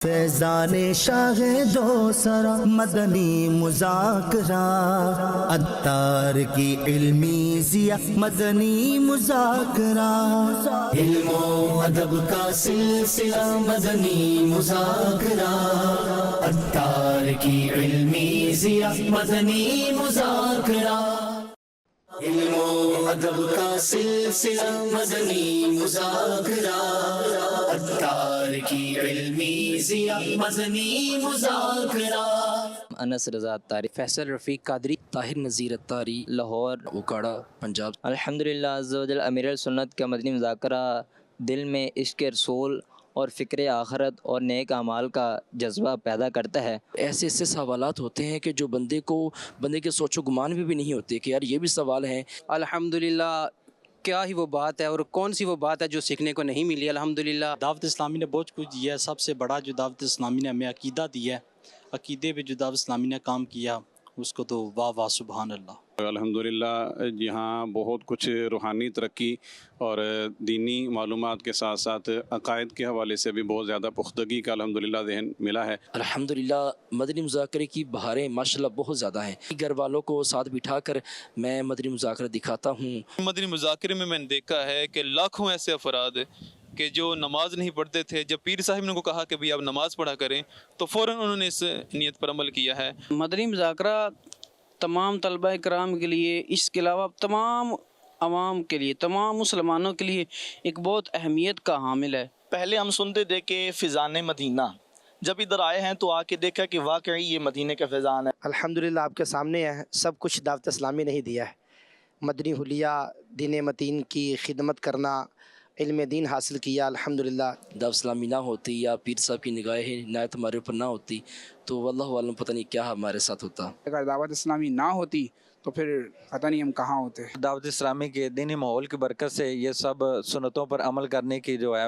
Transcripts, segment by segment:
فیضان شاہ دو سرا مدنی مذاکرہ، عطار کی علمی ضیاء مدنی مذاکرہ، علم و ادب کا سلسلہ مدنی مذاکرہ، عطار کی علمی ضیاء مدنی مذاکرہ، علم و ادب کا سلسلہ مدنی مذاکرہ، عطار کی علمی ضیاء مدنی مذاکرہ۔ انس رضا عطاری، فیصل رفیق قادری، طاہر نذیر عطاری، لاہور وکاڑا، پنجاب۔ الحمدللہ عز و جل امیر السنت کا مدنی مذاکرہ دل میں عشق رسول اور فکر آخرت اور نیک اعمال کا جذبہ پیدا کرتا ہے۔ ایسے ایسے سوالات ہوتے ہیں کہ جو بندے کے سوچ و گمان میں بھی نہیں ہوتے کہ یار یہ بھی سوال ہیں۔ الحمدللہ کیا ہی وہ بات ہے اور کون سی وہ بات ہے جو سیکھنے کو نہیں ملی۔ الحمدللہ دعوت اسلامی نے بہت کچھ دیا ہے۔ سب سے بڑا جو دعوت اسلامی نے ہمیں عقیدہ دیا ہے، عقیدے پہ جو دعوت اسلامی نے کام کیا اس کو تو واہ واہ سبحان اللہ۔ الحمدللہ یہاں بہت کچھ روحانی ترقی اور دینی معلومات کے ساتھ ساتھ عقائد کے حوالے سے بھی بہت زیادہ پختگی کا الحمدللہ ذہن ملا ہے۔ الحمدللہ مدنی مذاکرے کی بہاریں ماشاءاللہ بہت زیادہ ہیں۔ گھر والوں کو ساتھ بٹھا کر میں مدنی مذاکرہ دکھاتا ہوں۔ مدنی مذاکرے میں نے دیکھا ہے کہ لاکھوں ایسے افراد کہ جو نماز نہیں پڑھتے تھے، جب پیر صاحب نے ان کو کہا کہ بھی آپ نماز پڑھا کریں تو فوراً انہوں نے اس نیت پر عمل کیا ہے۔ مدنی مذاکرہ تمام طلبہ کرام کے لیے، اس کے علاوہ تمام عوام کے لیے، تمام مسلمانوں کے لیے ایک بہت اہمیت کا حامل ہے۔ پہلے ہم سنتے تھے کہ فیضان مدینہ، جب ادھر آئے ہیں تو آ کے دیکھا کہ واقعی یہ مدینے کا فیضان ہے۔ الحمدللہ آپ کے سامنے ہے، سب کچھ دعوت اسلامی نہیں دیا ہے۔ مدنی حلیہ، دین متین کی خدمت کرنا، علم دین حاصل کیا الحمدللہ۔ دعوت اسلامی نہ ہوتی یا پیر صاحب کی نگاہیں عنایت ہمارے اوپر نہ ہوتی تو واللہ عالم پتہ نہیں کیا ہمارے ساتھ ہوتا۔ اگر دعوت اسلامی نہ ہوتی تو پھر پتہ نہیں ہم کہاں ہوتے۔ دعوت اسلامی کے دینی ماحول کی برکت سے یہ سب سنتوں پر عمل کرنے کی جو ہے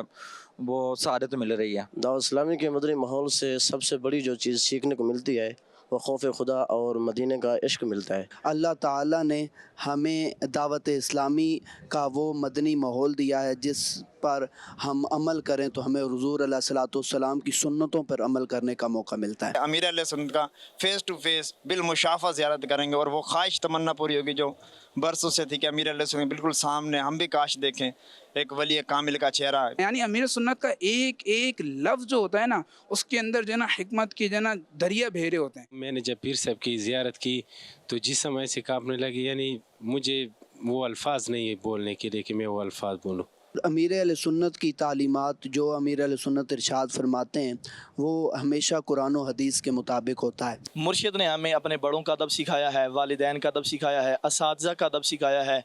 وہ سعادت مل رہی ہے۔ دعوت اسلامی کے مدنی ماحول سے سب سے بڑی جو چیز سیکھنے کو ملتی ہے وہ خوف خدا اور مدینے کا عشق ملتا ہے۔ اللہ تعالیٰ نے ہمیں دعوت اسلامی کا وہ مدنی ماحول دیا ہے جس پر ہم عمل کریں تو ہمیں حضور علیہ الصلوۃ والسلام کی سنتوں پر عمل کرنے کا موقع ملتا ہے۔ امیر علیہ سنت کا فیس ٹو فیس بالمشافہ زیارت کریں گے اور وہ خواہش تمنا پوری ہوگی جو برسوں سے تھی کہ امیر علیہ سنت بالکل سامنے ہم بھی کاش دیکھیں ایک ولی کامل کا چہرہ ہے۔ یعنی امیر سنت کا ایک ایک لفظ جو ہوتا ہے نا، اس کے اندر جو ہے نا حکمت کی جو ہے نا دریا بہرے ہوتے ہیں۔ میں نے جب پیر صاحب کی زیارت کی تو جسم ایسے کانپنے لگی، یعنی مجھے وہ الفاظ نہیں ہے بولنے کے لیے کہ میں وہ الفاظ بولوں۔ امیر علیہ سنت کی تعلیمات جو امیر علیہ سنت ارشاد فرماتے ہیں وہ ہمیشہ قرآن و حدیث کے مطابق ہوتا ہے۔ مرشد نے ہمیں اپنے بڑوں کا ادب سکھایا ہے، والدین کا ادب سکھایا ہے، اساتذہ کا ادب سکھایا ہے،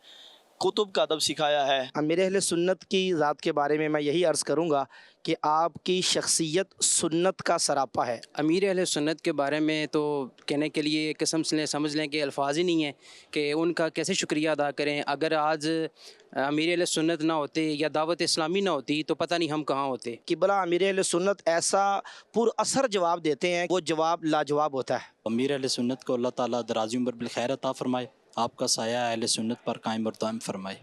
کتب کا ادب سکھایا ہے۔ امیر اہل سنت کی ذات کے بارے میں یہی عرض کروں گا کہ آپ کی شخصیت سنت کا سراپا ہے۔ امیر اہل سنت کے بارے میں تو کہنے کے لیے قسم سے سمجھ لیں کہ الفاظ ہی نہیں ہیں کہ ان کا کیسے شکریہ ادا کریں۔ اگر آج امیر اہل سنت نہ ہوتے یا دعوت اسلامی نہ ہوتی تو پتہ نہیں ہم کہاں ہوتے۔ قبلہ امیر اہل سنت ایسا پر اثر جواب دیتے ہیں، وہ جواب لاجواب ہوتا ہے۔ امیر اہل سنت کو اللہ تعالیٰ دراز عمر بالخیر عطا فرمائے، آپ کا سایہ اہل سنت پر قائم اور دائم فرمائے۔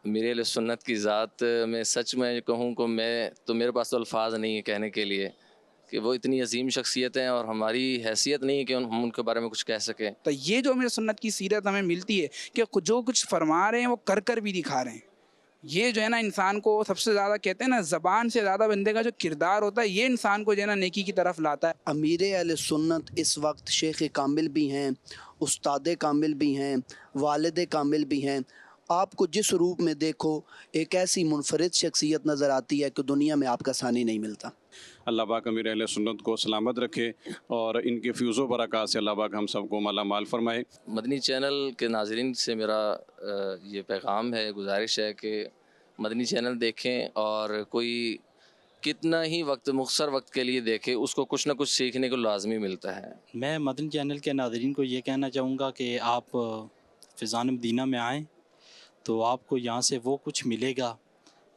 میرے اہل سنت کی ذات میں سچ میں کہوں کہ میرے پاس تو الفاظ نہیں ہے کہنے کے لیے کہ وہ اتنی عظیم شخصیت ہیں اور ہماری حیثیت نہیں ہے کہ ہم ان کے بارے میں کچھ کہہ سکیں۔ تو یہ جو امیر سنت کی سیرت ہمیں ملتی ہے کہ جو کچھ فرما رہے ہیں وہ کر کر بھی دکھا رہے ہیں۔ یہ جو ہے نا انسان کو سب سے زیادہ کہتے ہیں نا، زبان سے زیادہ بندے کا جو کردار ہوتا ہے یہ انسان کو جو ہے نا نیکی کی طرف لاتا ہے۔ امیر اہل سنت اس وقت شیخ کامل بھی ہیں، استاد کامل بھی ہیں، والد کامل بھی ہیں۔ آپ کو جس روپ میں دیکھو ایک ایسی منفرد شخصیت نظر آتی ہے کہ دنیا میں آپ کا ثانی نہیں ملتا۔ اللہ پاک امیر اہل سنت کو سلامت رکھے اور ان کے فیوز و برکات سے اللہ پاک ہم سب کو مالا مال فرمائے۔ مدنی چینل کے ناظرین سے میرا یہ پیغام ہے، گزارش ہے کہ مدنی چینل دیکھیں اور کوئی کتنا ہی وقت، مختصر وقت کے لیے دیکھے، اس کو کچھ نہ کچھ سیکھنے کو لازمی ملتا ہے۔ میں مدنی چینل کے ناظرین کو یہ کہنا چاہوں گا کہ آپ فیضان مدینہ میں آئیں تو آپ کو یہاں سے وہ کچھ ملے گا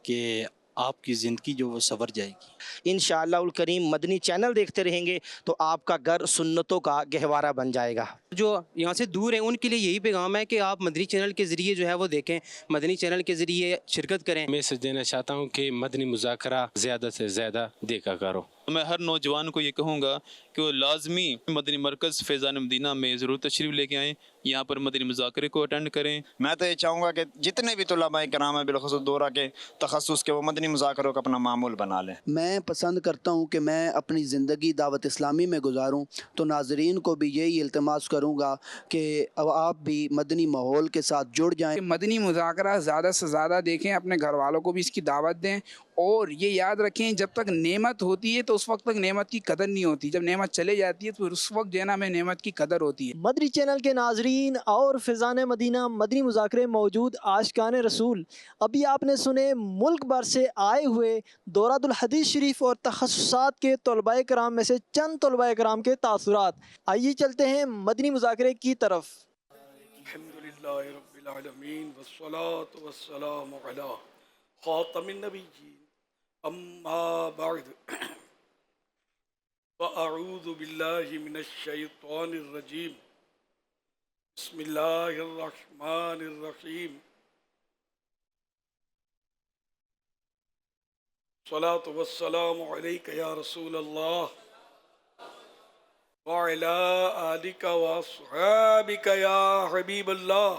کہ آپ کی زندگی جو وہ سنور جائے گی۔ انشاءاللہ الکریم مدنی چینل دیکھتے رہیں گے تو آپ کا گھر سنتوں کا گہوارہ بن جائے گا۔ جو یہاں سے دور ہیں ان کے لیے یہی پیغام ہے کہ آپ مدنی چینل کے ذریعے جو ہے وہ دیکھیں، مدنی چینل کے ذریعے شرکت کریں۔ میسج دینا چاہتا ہوں کہ مدنی مذاکرہ زیادہ سے زیادہ دیکھا کرو۔ میں ہر نوجوان کو یہ کہوں گا کہ وہ لازمی مدنی مرکز فیضان مدینہ میں ضرور تشریف لے کے آئیں، یہاں پر مدنی مذاکرے کو اٹینڈ کریں۔ میں تو یہ چاہوں گا کہ جتنے بھی طلباء کرام ہیں بالخصوص دورہ کے تخصص کے، وہ مدنی مذاکروں کا اپنا معمول بنا لیں۔ میں پسند کرتا ہوں کہ میں اپنی زندگی دعوت اسلامی میں گزاروں، تو ناظرین کو بھی یہی التماس کروں گا کہ اب آپ بھی مدنی ماحول کے ساتھ جڑ جائیں۔ کہ مدنی مذاکرہ زیادہ سے زیادہ دیکھیں، اپنے گھر والوں کو بھی اس کی دعوت دیں، اور یہ یاد رکھیں جب تک نعمت ہوتی ہے تو اس وقت تک نعمت کی قدر نہیں ہوتی، جب نعمت چلے جاتی ہے تو پھر اس وقت جو ہے نا ہمیں نعمت کی قدر ہوتی ہے۔ مدنی چینل کے ناظرین اور فیضان مدینہ مدنی مذاکرے موجود عاشقان رسول، ابھی آپ نے سنے ملک بھر سے آئے ہوئے دورۃ الحدیث شریف اور تخصصات کے طلباء کرام میں سے چند طلباء کرام کے تاثرات۔ آئیے چلتے ہیں مدنی مذاکرے کی طرف۔ الحمدللہ رب العالمین والصلاة والسلام علی خاتم النبیین اما بعد فاعوذ باللہ من الشیطان الرجیم بسم اللہ الرحمن الرحیم الصلاة والسلام علیک یا رسول اللہ وعلى آلك وأصحابك يا حبيب الله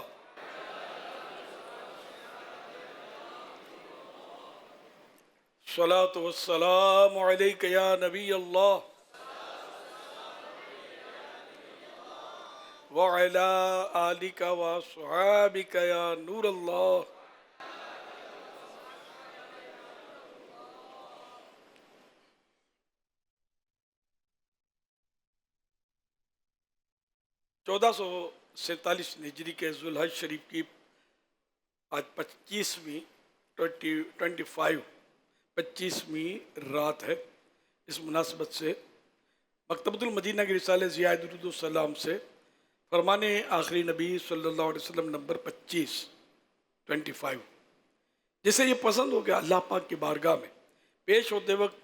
الصلاة والسلام عليك يا نبي الله وعلى آلك وأصحابك يا نور الله چودہ سو سینتالیس ہجری کے ذوالحج شریف کی آج 25ویں رات ہے۔ اس مناسبت سے مکتبۃ المدینہ کے رسالے ضیاء درود السلام سے فرمان آخری نبی صلی اللہ علیہ وسلم نمبر 25 جسے یہ پسند ہو کہ اللہ پاک کی بارگاہ میں پیش ہوتے وقت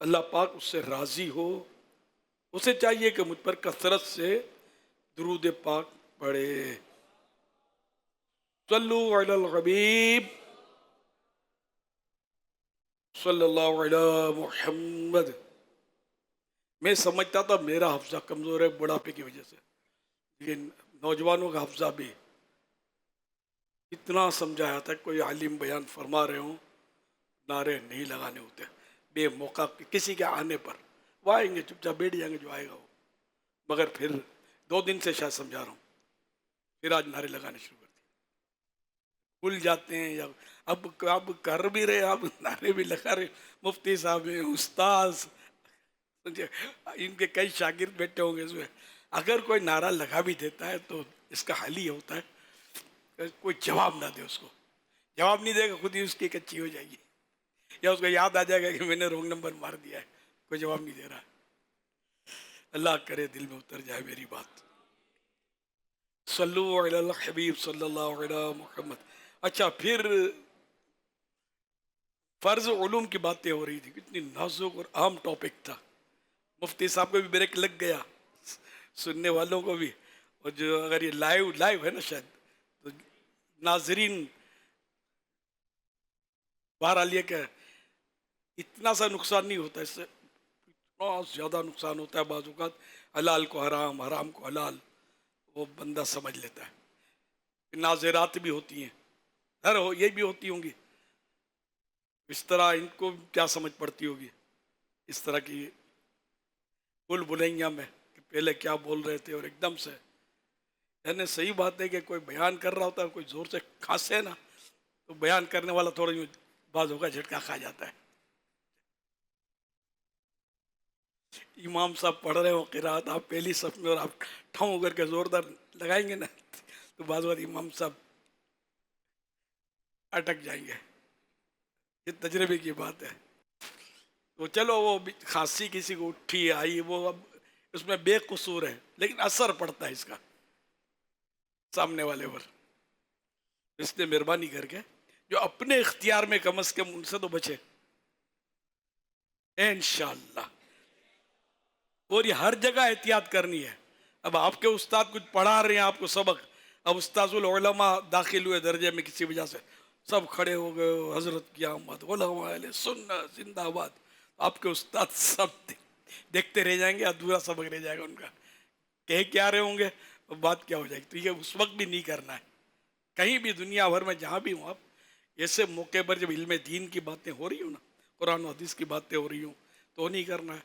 اللہ پاک اس سے راضی ہو، اسے چاہیے کہ مجھ پر کثرت سے درود پاک پڑھے۔ صلو علی الحبیب صلی اللہ علی محمد۔ میں سمجھتا تھا میرا حفظہ کمزور ہے بڑھاپے کی وجہ سے، لیکن نوجوانوں کا حفظہ بھی اتنا سمجھایا تھا، کوئی عالم بیان فرما رہے ہوں نعرے نہیں لگانے ہوتے بے موقع کسی کے آنے پر، وہ آئیں گے چپ چاپ بیٹھ جائیں گے جو آئے گا وہ، مگر پھر 2 دن سے شاید سمجھا رہا ہوں، پھر آج نعرے لگانے شروع کر دیے، بھول جاتے ہیں یا اب کر بھی رہے، اب نعرے بھی لگا رہے۔ مفتی صاحب ہیں، استاذ، ان کے کئی شاگرد بیٹھے ہوں گے اس میں، اگر کوئی نعرہ لگا بھی دیتا ہے تو اس کا حل ہی ہوتا ہے کہ کوئی جواب نہ دے، اس کو جواب نہیں دے گا خود ہی اس کی کچی ہو جائے گی، یا اس کو یاد آ جائے گا کہ میں نے رونگ نمبر مار دیا ہے، کوئی جواب نہیں دے رہا ہے۔ اللہ کرے دل میں اتر جائے میری بات۔ صلو علی الحبیب صلی اللہ علی محمد۔ اچھا، پھر فرض علوم کی باتیں ہو رہی تھی، کتنی نازک اور عام ٹاپک تھا، مفتی صاحب کو بھی بریک لگ گیا، سننے والوں کو بھی، اور جو اگر یہ لائیو ہے نا شاید تو ناظرین، بہرحال یہ کہ اتنا سا نقصان نہیں ہوتا، اس سے اتنا زیادہ نقصان ہوتا ہے بعض اوقات، حلال کو حرام، حرام کو حلال، وہ بندہ سمجھ لیتا ہے۔ ناظرات بھی ہوتی ہیں، یہ بھی ہوتی ہوں گی، اس طرح ان کو کیا سمجھ پڑتی ہوگی اس طرح کی بل بلائیاں میں کہ پہلے کیا بول رہے تھے اور ایک دم سے، یعنی صحیح بات ہے کہ کوئی بیان کر رہا ہوتا ہے، کوئی زور سے کھانسے نا تو بیان کرنے والا تھوڑا یوں بعض ہوگا جھٹکا کھا جاتا ہے۔ امام صاحب پڑھ رہے ہو قرات، آپ پہلی صف میں اور آپ ٹھاؤں کر کے زوردار لگائیں گے نا تو بعض وقت امام صاحب اٹک جائیں گے، یہ تجربے کی بات ہے۔ تو چلو وہ کھانسی کسی کو اٹھی آئی، وہ اب اس میں بے قصور ہے، لیکن اثر پڑتا ہے اس کا سامنے والے پر، اس نے مہربانی کر کے جو اپنے اختیار میں کم از کم ان سے تو بچے۔ इंशाअल्लाह। और ये हर जगह एहतियात करनी है। अब आपके उस्ताद कुछ पढ़ा रहे हैं आपको सबक, अब उस्ताजुल उलमा दाखिल हुए दर्जे में किसी वजह से, सब खड़े हो गए, हजरत की आमद, उलमा अहले सुन्नत जिंदाबाद। आपके उस्ताद सब देखते रह जाएंगे, अधूरा सबक रह जाएगा उनका। कह क्या रहे होंगे, बात क्या हो जाएगी। तो ये उस वक्त भी नहीं करना है। कहीं भी दुनिया भर में जहाँ भी हो आप, ऐसे मौके पर जब इल्म दीन की बातें हो रही हो ना, कुरान और हदीस की बातें हो रही हो, तो नहीं करना है।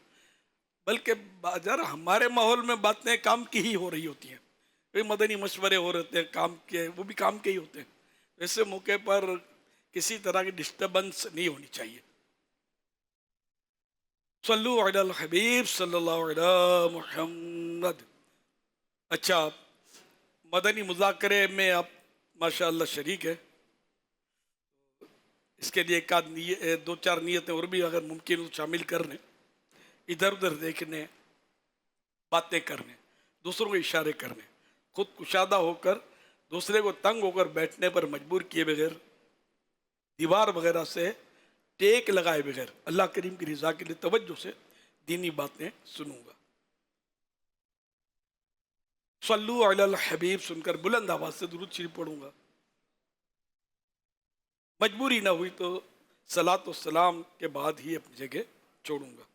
बल्कि जरा हमारे माहौल में बातें काम की ही हो रही होती हैं, कोई मदनी मशवरे हो रहे हैं काम के, वो भी काम के ही होते हैं। ऐसे मौके पर किसी तरह की डिस्टर्बेंस नहीं होनी चाहिए। सल्लु अलल हबीब सल्लल्लाहु अलैहि मुहम्मद। अच्छा, मदनी मुज़ाकरे में आप माशाअल्लाह शरीक है, इसके लिए एक आध दो चार नियतें और भी अगर मुमकिन हो शामिल करने, इधर उधर देखने, बातें करने, दूसरों को इशारे करने, खुद कुशादा होकर दूसरे को तंग होकर बैठने पर मजबूर किए बगैर, दीवार वगैरह से टेक लगाए बगैर, अल्लाह करीम की रज़ा के लिए तवज्जो से दीनी बातें सुनूंगा। सल्लु अलल हबीब सुनकर बुलंद आवाज से दुरूद शरीफ पढ़ूंगा। मजबूरी ना हुई तो सलात व सलाम के बाद ही अपनी जगह छोड़ूंगा।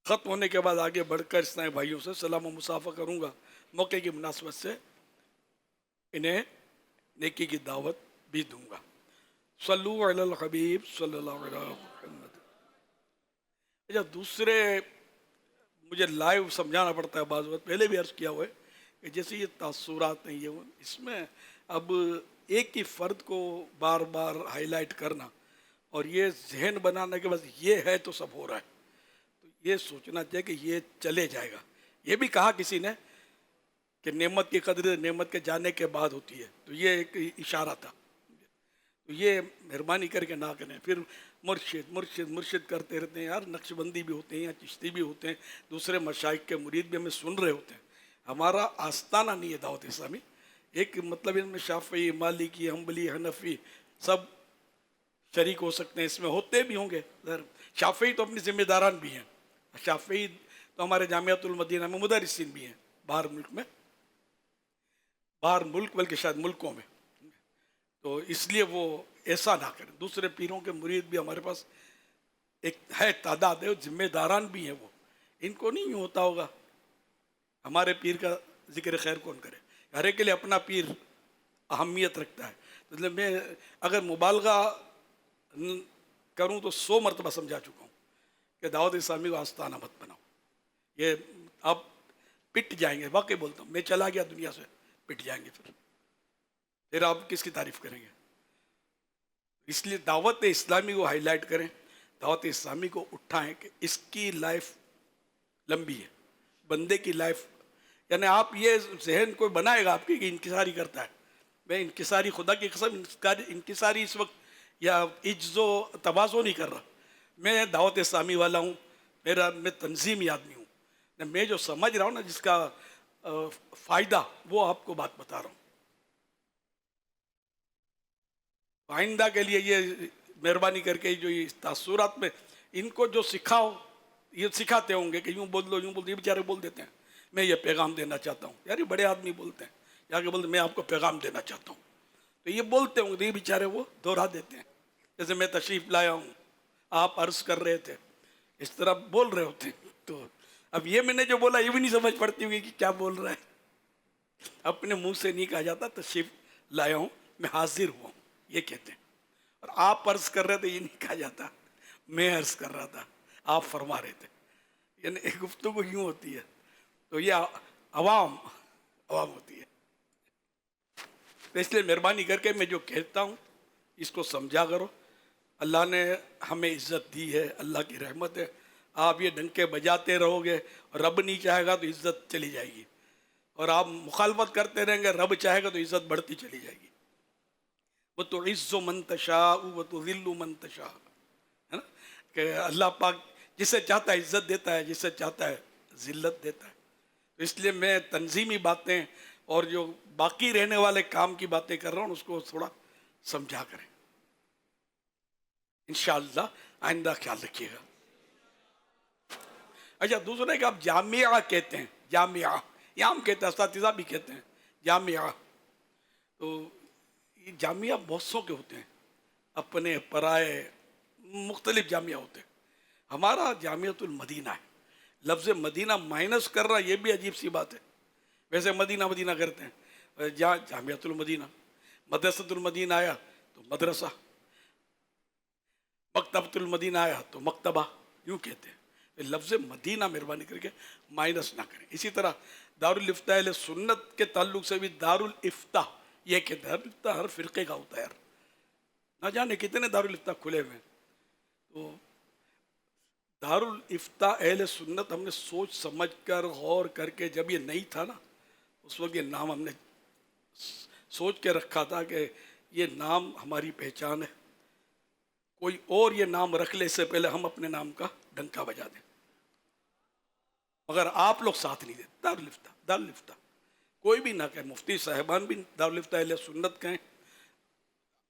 खत्म होने के बाद आगे बढ़कर इस्लामी भाइयों से सलाम व मुसाफा करूंगा। मौके की मुनासबत से इन्हें नेकी की दावत भी दूंगा। सल्लु अलल हबीब सल्लल्लाहु अलैहि वसल्लम। अच्छा, दूसरे मुझे लाइव समझाना पड़ता है, बाज़ वक्त पहले भी अर्ज़ किया हुआ है कि जैसे ये तासुरात हैं, ये इसमें अब एक ही फ़र्द को बार बार हाईलाइट करना और ये जहन बनाने के बस ये है तो सब हो रहा है, तो ये सोचना चाहिए कि ये चले जाएगा। ये भी कहा किसी ने कि नेमत की कदर नेमत के जाने के बाद होती है, तो ये एक इशारा था। तो ये मेहरबानी करके ना करें। फिर मुर्शिद मुर्शिद मुर्शिद करते रहते हैं यार, नक्शबंदी भी होते हैं या चिश्ती भी होते हैं, दूसरे मशाइख के मुरीद भी हमें सुन रहे होते हैं। हमारा आस्ताना नहीं है दावत इस्लामी। एक मतलब इनमें शाफी, मालिकी, हम्बली, हनफी सब शरीक हो सकते हैं, इसमें होते भी होंगे। शाफी तो अपनी जिम्मेदारान भी हैं। शाफी तो हमारे जामियातुल मदीना में मुदर्रिसीन भी हैं, बाहर मुल्क में, बाहर मुल्क बल्कि शायद मुल्कों में। तो इसलिए वो ऐसा ना करें। दूसरे पीरों के मुरीद भी हमारे पास एक है तादाद है, जिम्मेदारान भी हैं वो, इनको नहीं होता होगा हमारे पीर का जिक्र खैर कौन करे। हर एक के लिए अपना पीर अहमियत रखता है। मतलब मैं अगर मुबालगा करूं तो 100 मरतबा समझा चुका हूं कि दावत इस्लामी को आस्ताना मत बनाओ, ये आप पिट जाएंगे। वाकई बोलता हूँ, मैं चला गया दुनिया से, पिट जाएंगे। फिर आप किसकी तारीफ करेंगे। इसलिए दावत इस्लामी को हाईलाइट करें, दावत इस्लामी को उठाएं कि इसकी लाइफ लंबी है, बंदे की लाइफ। यानी आप ये जहन कोई बनाएगा आपकी कि इंकिसारी करता है, मैं इंकिसारी, खुदा की कसम इंकिसारी इस वक्त या इज्जो तवाज़ो नहीं कर रहा। मैं दावत इस्लामी वाला हूँ, मैं तंजीमी आदमी हूँ। मैं जो समझ रहा हूँ ना, जिसका फ़ायदा, वो आपको बात बता रहा हूँ। आइंदा के लिए ये मेहरबानी करके जो ये तासुरात में इनको जो सिखाओ, ये सिखाते होंगे कि यूँ बोल दो, यूँ बोल दो, ये बेचारे बोल देते हैं मैं ये पैगाम देना चाहता हूँ। यार ये बड़े आदमी बोलते हैं, जाके बोलते मैं आपको पैगाम देना चाहता हूँ, तो ये बोलते होंगे, तो ये बेचारे वो दोहरा देते हैं। जैसे मैं तशरीफ़ लाया हूँ, आप अर्ज़ कर रहे थे, इस तरह बोल रहे होते हैं। तो अब ये मैंने जो बोला ये भी नहीं समझ पड़ती होगी कि क्या बोल रहा है। अपने मुँह से नहीं कहा जाता तशरीफ़ लाया हूँ, मैं हाजिर हुआ हूँ, ये कहते हैं। और आप अर्ज़ कर रहे थे, ये नहीं कहा जाता मैं अर्ज़ कर रहा था, आप फरमा रहे थे। यानी गुफ्तगू यूँ होती है। तो ये अवाम होती है। तो इसलिए मेहरबानी करके मैं जो कहता हूँ इसको समझा करो। अल्लाह ने हमें इज़्ज़त दी है, अल्लाह की रहमत है। आप ये डंके बजाते रहोगे और रब नहीं चाहेगा तो इज़्ज़त चली जाएगी, और आप मुखालफत करते रहेंगे, रब चाहेगा तो इज़्ज़त बढ़ती चली जाएगी। वो तो इज़्ज़ो मन तशा वो तो ज़िल्लु मन तशा, है ना, कि अल्लाह पाक जिसे चाहता है इज़्ज़त देता है, जिसे चाहता है ज़िल्लत देता है। तो इसलिए मैं तंजीमी बातें और जो बाकी रहने वाले काम की बातें कर रहा हूँ उसको थोड़ा समझा करें। इंशाअल्लाह आइंदा ख्याल रखिएगा। अच्छा, दूसरा एक आप जामिया कहते हैं, जामिया, यहाँ हम कहते हैं, असातिज़ा भी कहते हैं जामिया। तो ये जामिया बहुत सौ के होते हैं, अपने पराए मुख्तलिफ जामिया होते हैं। हमारा जामियातुल मदीना है। लफ्ज़ मदीना माइनस कर रहा, ये भी अजीब सी बात है। वैसे मदीना मदीना करते हैं, जहाँ जामियातुल मदीना, मदरसतुल मदीना आया तो मदरसा, मकतबतुल मदीना आया तो मकतबा, यूँ कहते हैं। लफ्ज़ मदीना मेहरबानी करके माइनस ना करें। इसी तरह दारुल इफ्ता अहले सुन्नत के ताल्लुक से भी दारुल इफ्ता, ये कि दारुल इफ्ता हर फ़िरक़े का होता है यार, ना जाने कितने दारुल इफ्ता खुले हुए हैं। तो दारुल इफ्ता अहले सुन्नत हमने सोच समझ कर गौर करके, जब ये नहीं था ना, उस वक्त ये नाम हमने सोच के रखा था कि ये नाम हमारी पहचान है, कोई और ये नाम रख ले इससे पहले हम अपने नाम का डंका बजा दें। मगर आप लोग साथ नहीं देते। दारुल इफ्ता, दारुल इफ्ता कोई भी ना कहे, मुफ्ती साहिबान भी दारुल इफ्ता अहले सुन्नत कहें,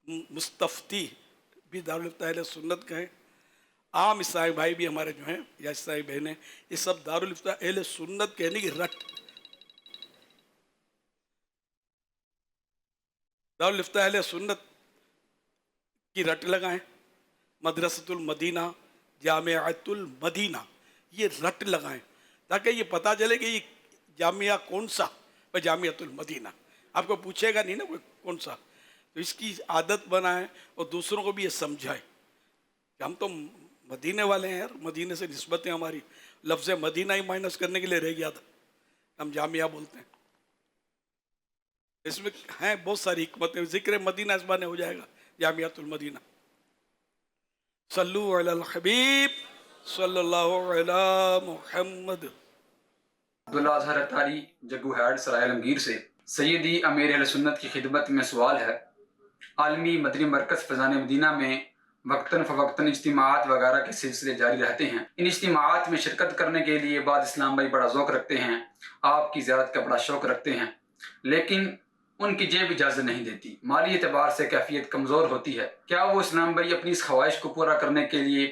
मुस्तफ्ती भी दारुल इफ्ता अहले सुन्नत कहें, आम ईसाई भाई भी हमारे जो हैं या ईसाई बहनें, ये सब दारुल इफ्ता अहले सुन्नत कहने की रट, दारुल इफ्ता अहले सुन्नत की रट लगाएं। मदरसतुल मदीना, जामियातुल मदीना, ये रट लगाएं ताकि ये पता चले कि ये जामिया कौन सा, और जामियातुल मदीना। आपको पूछेगा नहीं ना कोई कौन सा, तो इसकी आदत बनाएं और दूसरों को भी ये समझाएं कि हम तो मदीने वाले हैं यार, मदीने से निस्बतें हमारी। लफ्ज़ मदीना ही माइनस करने के लिए रह गया था, हम जामिया बोलते हैं। इसमें हैं बहुत सारी हिकमतें, ज़िक्र मदीना इस बाने हो जाएगा, जामियातुल मदीना। सल्लु अलल हबीब सल्लल्लाहु अलैहि मुहम्मद। अब्दुल्ला अजहर अत्तारी जग्गू हैड सराय आलमगीर से सैयदी अमीर अहले सुन्नत की खिदमत में सवाल है। आलमी मदनी मरकज़ फ़ैज़ान मदीना में वक्तन फ़वक्तन इज्तिमाआत वगैरह के सिलसिले जारी रहते हैं। इन इज्तिमाआत में शिरकत करने के लिए बाद इस्लाम भाई बड़ा ज़ौक़ रखते हैं, आपकी ज़ियारत का बड़ा शौक़ रखते हैं, लेकिन उनकी जेब इजाज़त नहीं देती, माली एतबार से कैफियत कमज़ोर होती है। क्या वो इस्लाम भाई अपनी इस ख्वाहिश को पूरा करने के लिए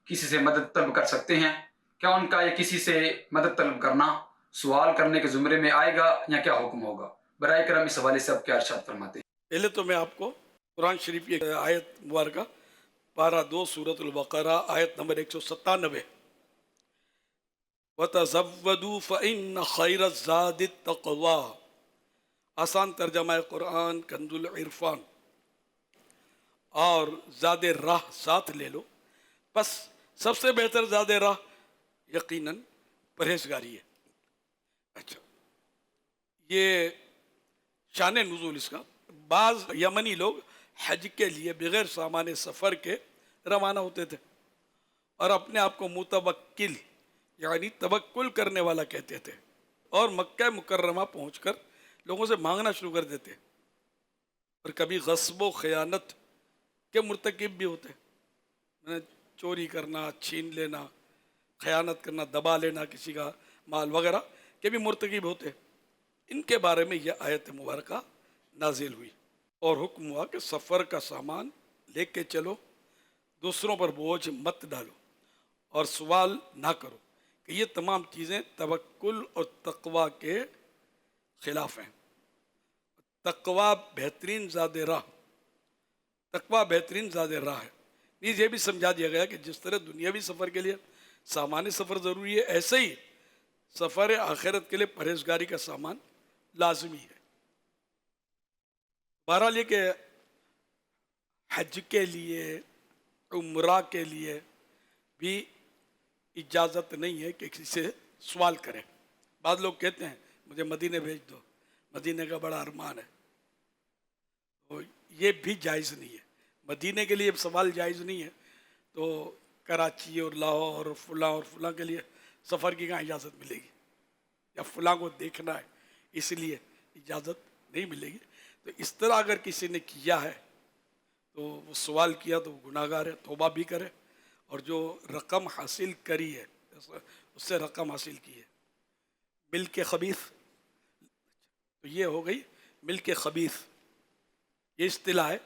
किसी से मदद तलब कर सकते हैं? क्या उनका ये किसी से मदद तलब करना सवाल करने के ज़ुमरे में आएगा या क्या हुक्म होगा? बराए करम इस हवाले से आप क्या इरशाद फरमाते हैं? पहले तो मैं आपको कुरान शरीफ की आयत मुबारका पारा 2 सूरतुल बकरा आयत नंबर 197, वतज़व्वदू फ़इन्न खैरज़ ज़ादित तक़वा, आसान तर्जमा कुरान कंजुल इरफान, और ज़ादे राह साथ ले लो, बस सबसे बेहतर ज़ादे राह यकीनन परहेज़गारी है। अच्छा, ये शान नुज़ूल इसका, बाज़ यमनी लोग हज के लिए बग़ैर सामान सफ़र के रवाना होते थे और अपने आप को मुतवक्किल यानी तवक्कुल करने वाला कहते थे, और मक्का मुकर्रमा पहुँचकर लोगों से मांगना शुरू कर देते, और कभी गस्ब व ख़यानत के मुर्तकिब भी होते, चोरी करना, छीन लेना, ख़यानत करना, दबा लेना किसी का माल वगैरह के भी मुर्तकिब होते। इनके बारे में यह आयत मुबारका नाजिल हुई और हुक्म हुआ कि सफ़र का सामान लेके चलो, दूसरों पर बोझ मत डालो और सवाल ना करो, कि ये तमाम चीज़ें तवक्कुल और तक़वा के ख़िलाफ़ हैं। तक़वा बेहतरीन ज़ादे राह, तक़वा बेहतरीन ज़ादे राह है। ये भी समझा दिया गया कि जिस तरह दुनियावी सफ़र के लिए सामान्य सफ़र ज़रूरी है, ऐसे ही सफ़र आखिरत के लिए परहेज़गारी का सामान लाजमी है। बहरहाल ये कि हज के लिए, उम्रा के लिए भी इजाज़त नहीं है कि किसी से सवाल करें। बाद लोग कहते हैं मुझे मदीने भेज दो, मदीने का बड़ा अरमान है, तो ये भी जायज़ नहीं है। मदीने के लिए सवाल जायज़ नहीं है, तो कराची और लाहौर और फलां के लिए सफ़र की कहाँ इजाज़त मिलेगी, या फलां को देखना है इसलिए इजाज़त नहीं मिलेगी। तो इस तरह अगर किसी ने किया है तो वो सवाल किया तो गुनाहगार है, तौबा भी करे, और जो रकम हासिल करी है उससे रकम हासिल की है। मिल्क खबीस, तो ये हो गई मिल्क खबीस, ये इस्तिलाह है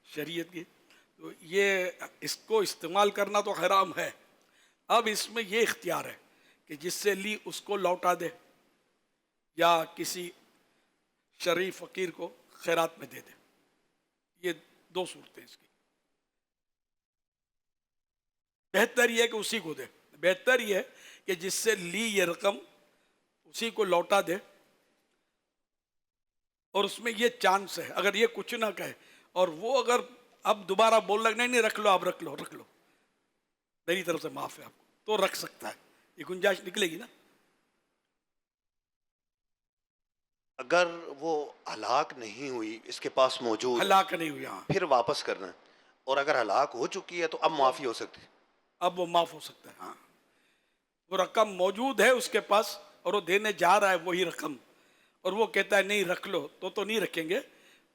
शरीयत की। تو یہ اس کو استعمال کرنا تو حرام ہے. اب اس میں یہ اختیار ہے کہ جس سے لی اس کو لوٹا دے یا کسی شریف فقیر کو خیرات میں دے دے. یہ دو صورتیں اس کی. بہتر یہ ہے کہ اسی کو دے. بہتر یہ ہے کہ جس سے لی یہ رقم اسی کو لوٹا دے. اور اس میں یہ چانس ہے اگر یہ کچھ نہ کہے اور وہ اگر اب دوبارہ بول رہا نہیں رکھ لو آپ رکھ لو میری طرف سے معاف ہے آپ کو تو رکھ سکتا ہے. یہ گنجائش نکلے گی نا. اگر وہ ہلاک نہیں ہوئی اس کے پاس موجود ہلاک نہیں ہوئی ہاں پھر واپس کرنا ہے. اور اگر ہلاک ہو چکی ہے تو اب معافی ہو سکتی ہے. اب وہ معاف ہو سکتا ہے. ہاں وہ رقم موجود ہے اس کے پاس اور وہ دینے جا رہا ہے وہی رقم اور وہ کہتا ہے نہیں رکھ لو تو نہیں رکھیں گے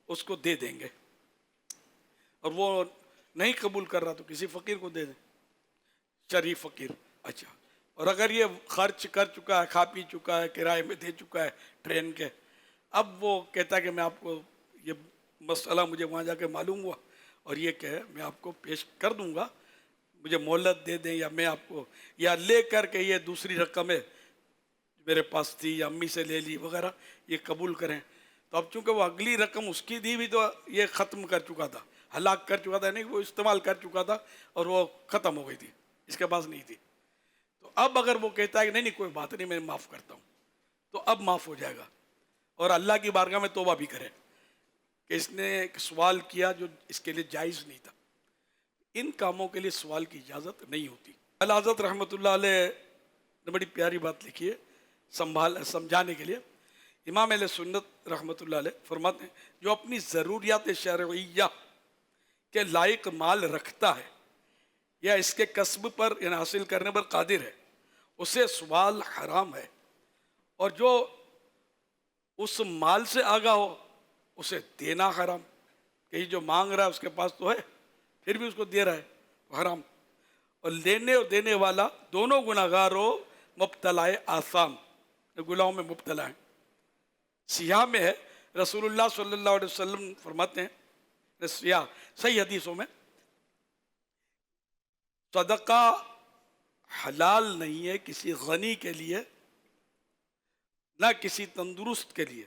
اس کو دے دیں گے. اور وہ نہیں قبول کر رہا تو کسی فقیر کو دے دیں شریف فقیر. اچھا اور اگر یہ خرچ کر چکا ہے کھا پی چکا ہے کرائے میں دے چکا ہے ٹرین کے اب وہ کہتا ہے کہ میں آپ کو یہ مسئلہ مجھے وہاں جا کے معلوم ہوا اور یہ کہ میں آپ کو پیش کر دوں گا مجھے مہلت دے دیں یا میں آپ کو یا لے کر کے یہ دوسری رقم ہے میرے پاس تھی یا امی سے لے لی وغیرہ یہ قبول کریں. تو اب چونکہ وہ اگلی رقم اس کی دی بھی تو یہ ختم کر چکا تھا ہلاک کر چکا تھا نہیں وہ استعمال کر چکا تھا اور وہ ختم ہو گئی تھی اس کے پاس نہیں تھی. تو اب اگر وہ کہتا ہے کہ نہیں کوئی بات نہیں میں معاف کرتا ہوں تو اب معاف ہو جائے گا. اور اللہ کی بارگاہ میں توبہ بھی کرے کہ اس نے ایک سوال کیا جو اس کے لیے جائز نہیں تھا. ان کاموں کے لیے سوال کی اجازت نہیں ہوتی. اعلیٰ حضرت رحمۃ اللہ علیہ نے بڑی پیاری بات لکھی ہے سمجھانے کے لیے. امام اہل سنت رحمۃ اللہ علیہ فرماتے ہیں جو اپنی ضروریات شرعیہ کے لائق مال رکھتا ہے یا اس کے کسب پر یعنی حاصل کرنے پر قادر ہے اسے سوال حرام ہے. اور جو اس مال سے آگاہ ہو اسے دینا حرام. کہ جو مانگ رہا ہے اس کے پاس تو ہے پھر بھی اس کو دے رہا ہے حرام. اور لینے اور دینے والا دونوں گناہگار ہو مبتلا آثام گناہوں میں مبتلا ہیں. سیاہ میں ہے رسول اللہ صلی اللہ علیہ وسلم فرماتے ہیں سیاہ صحیح حدیثوں میں صدقہ حلال نہیں ہے کسی غنی کے لیے نہ کسی تندرست کے لیے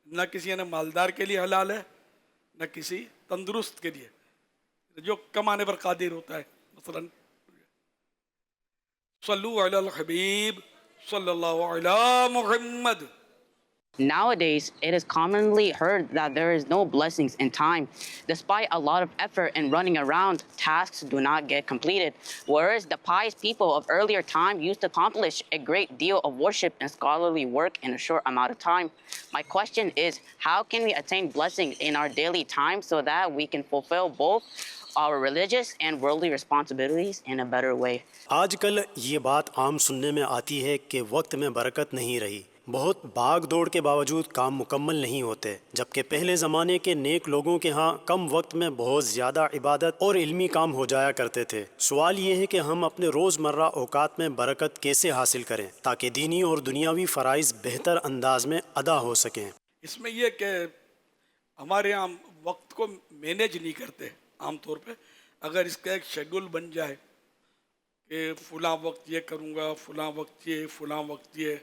نہ کسی یعنی مالدار کے لیے حلال ہے نہ کسی تندرست کے لیے جو کمانے پر قادر ہوتا ہے. مثلا صلو علی الحبیب صلی اللہ علی محمد. Nowadays, it is commonly heard that there is no blessings in time. Despite a lot of effort in running around, tasks do not get completed, whereas the pious people of earlier time used to accomplish a great deal of worship and scholarly work in a short amount of time. My question is, how can we attain blessing in our daily time so that we can fulfill both our religious and worldly responsibilities in a better way? آج کل یہ بات عام سننے میں آتی ہے کہ وقت میں برکت نہیں رہی. بہت بھاگ دوڑ کے باوجود کام مکمل نہیں ہوتے، جبکہ پہلے زمانے کے نیک لوگوں کے ہاں کم وقت میں بہت زیادہ عبادت اور علمی کام ہو جایا کرتے تھے. سوال یہ ہے کہ ہم اپنے روزمرہ اوقات میں برکت کیسے حاصل کریں تاکہ دینی اور دنیاوی فرائض بہتر انداز میں ادا ہو سکیں. اس میں یہ کہ ہمارے یہاں وقت کو مینیج نہیں کرتے عام طور پہ. اگر اس کا ایک شیڈول بن جائے کہ فلاں وقت یہ کروں گا فلاں وقت یہ فلاں وقت یہ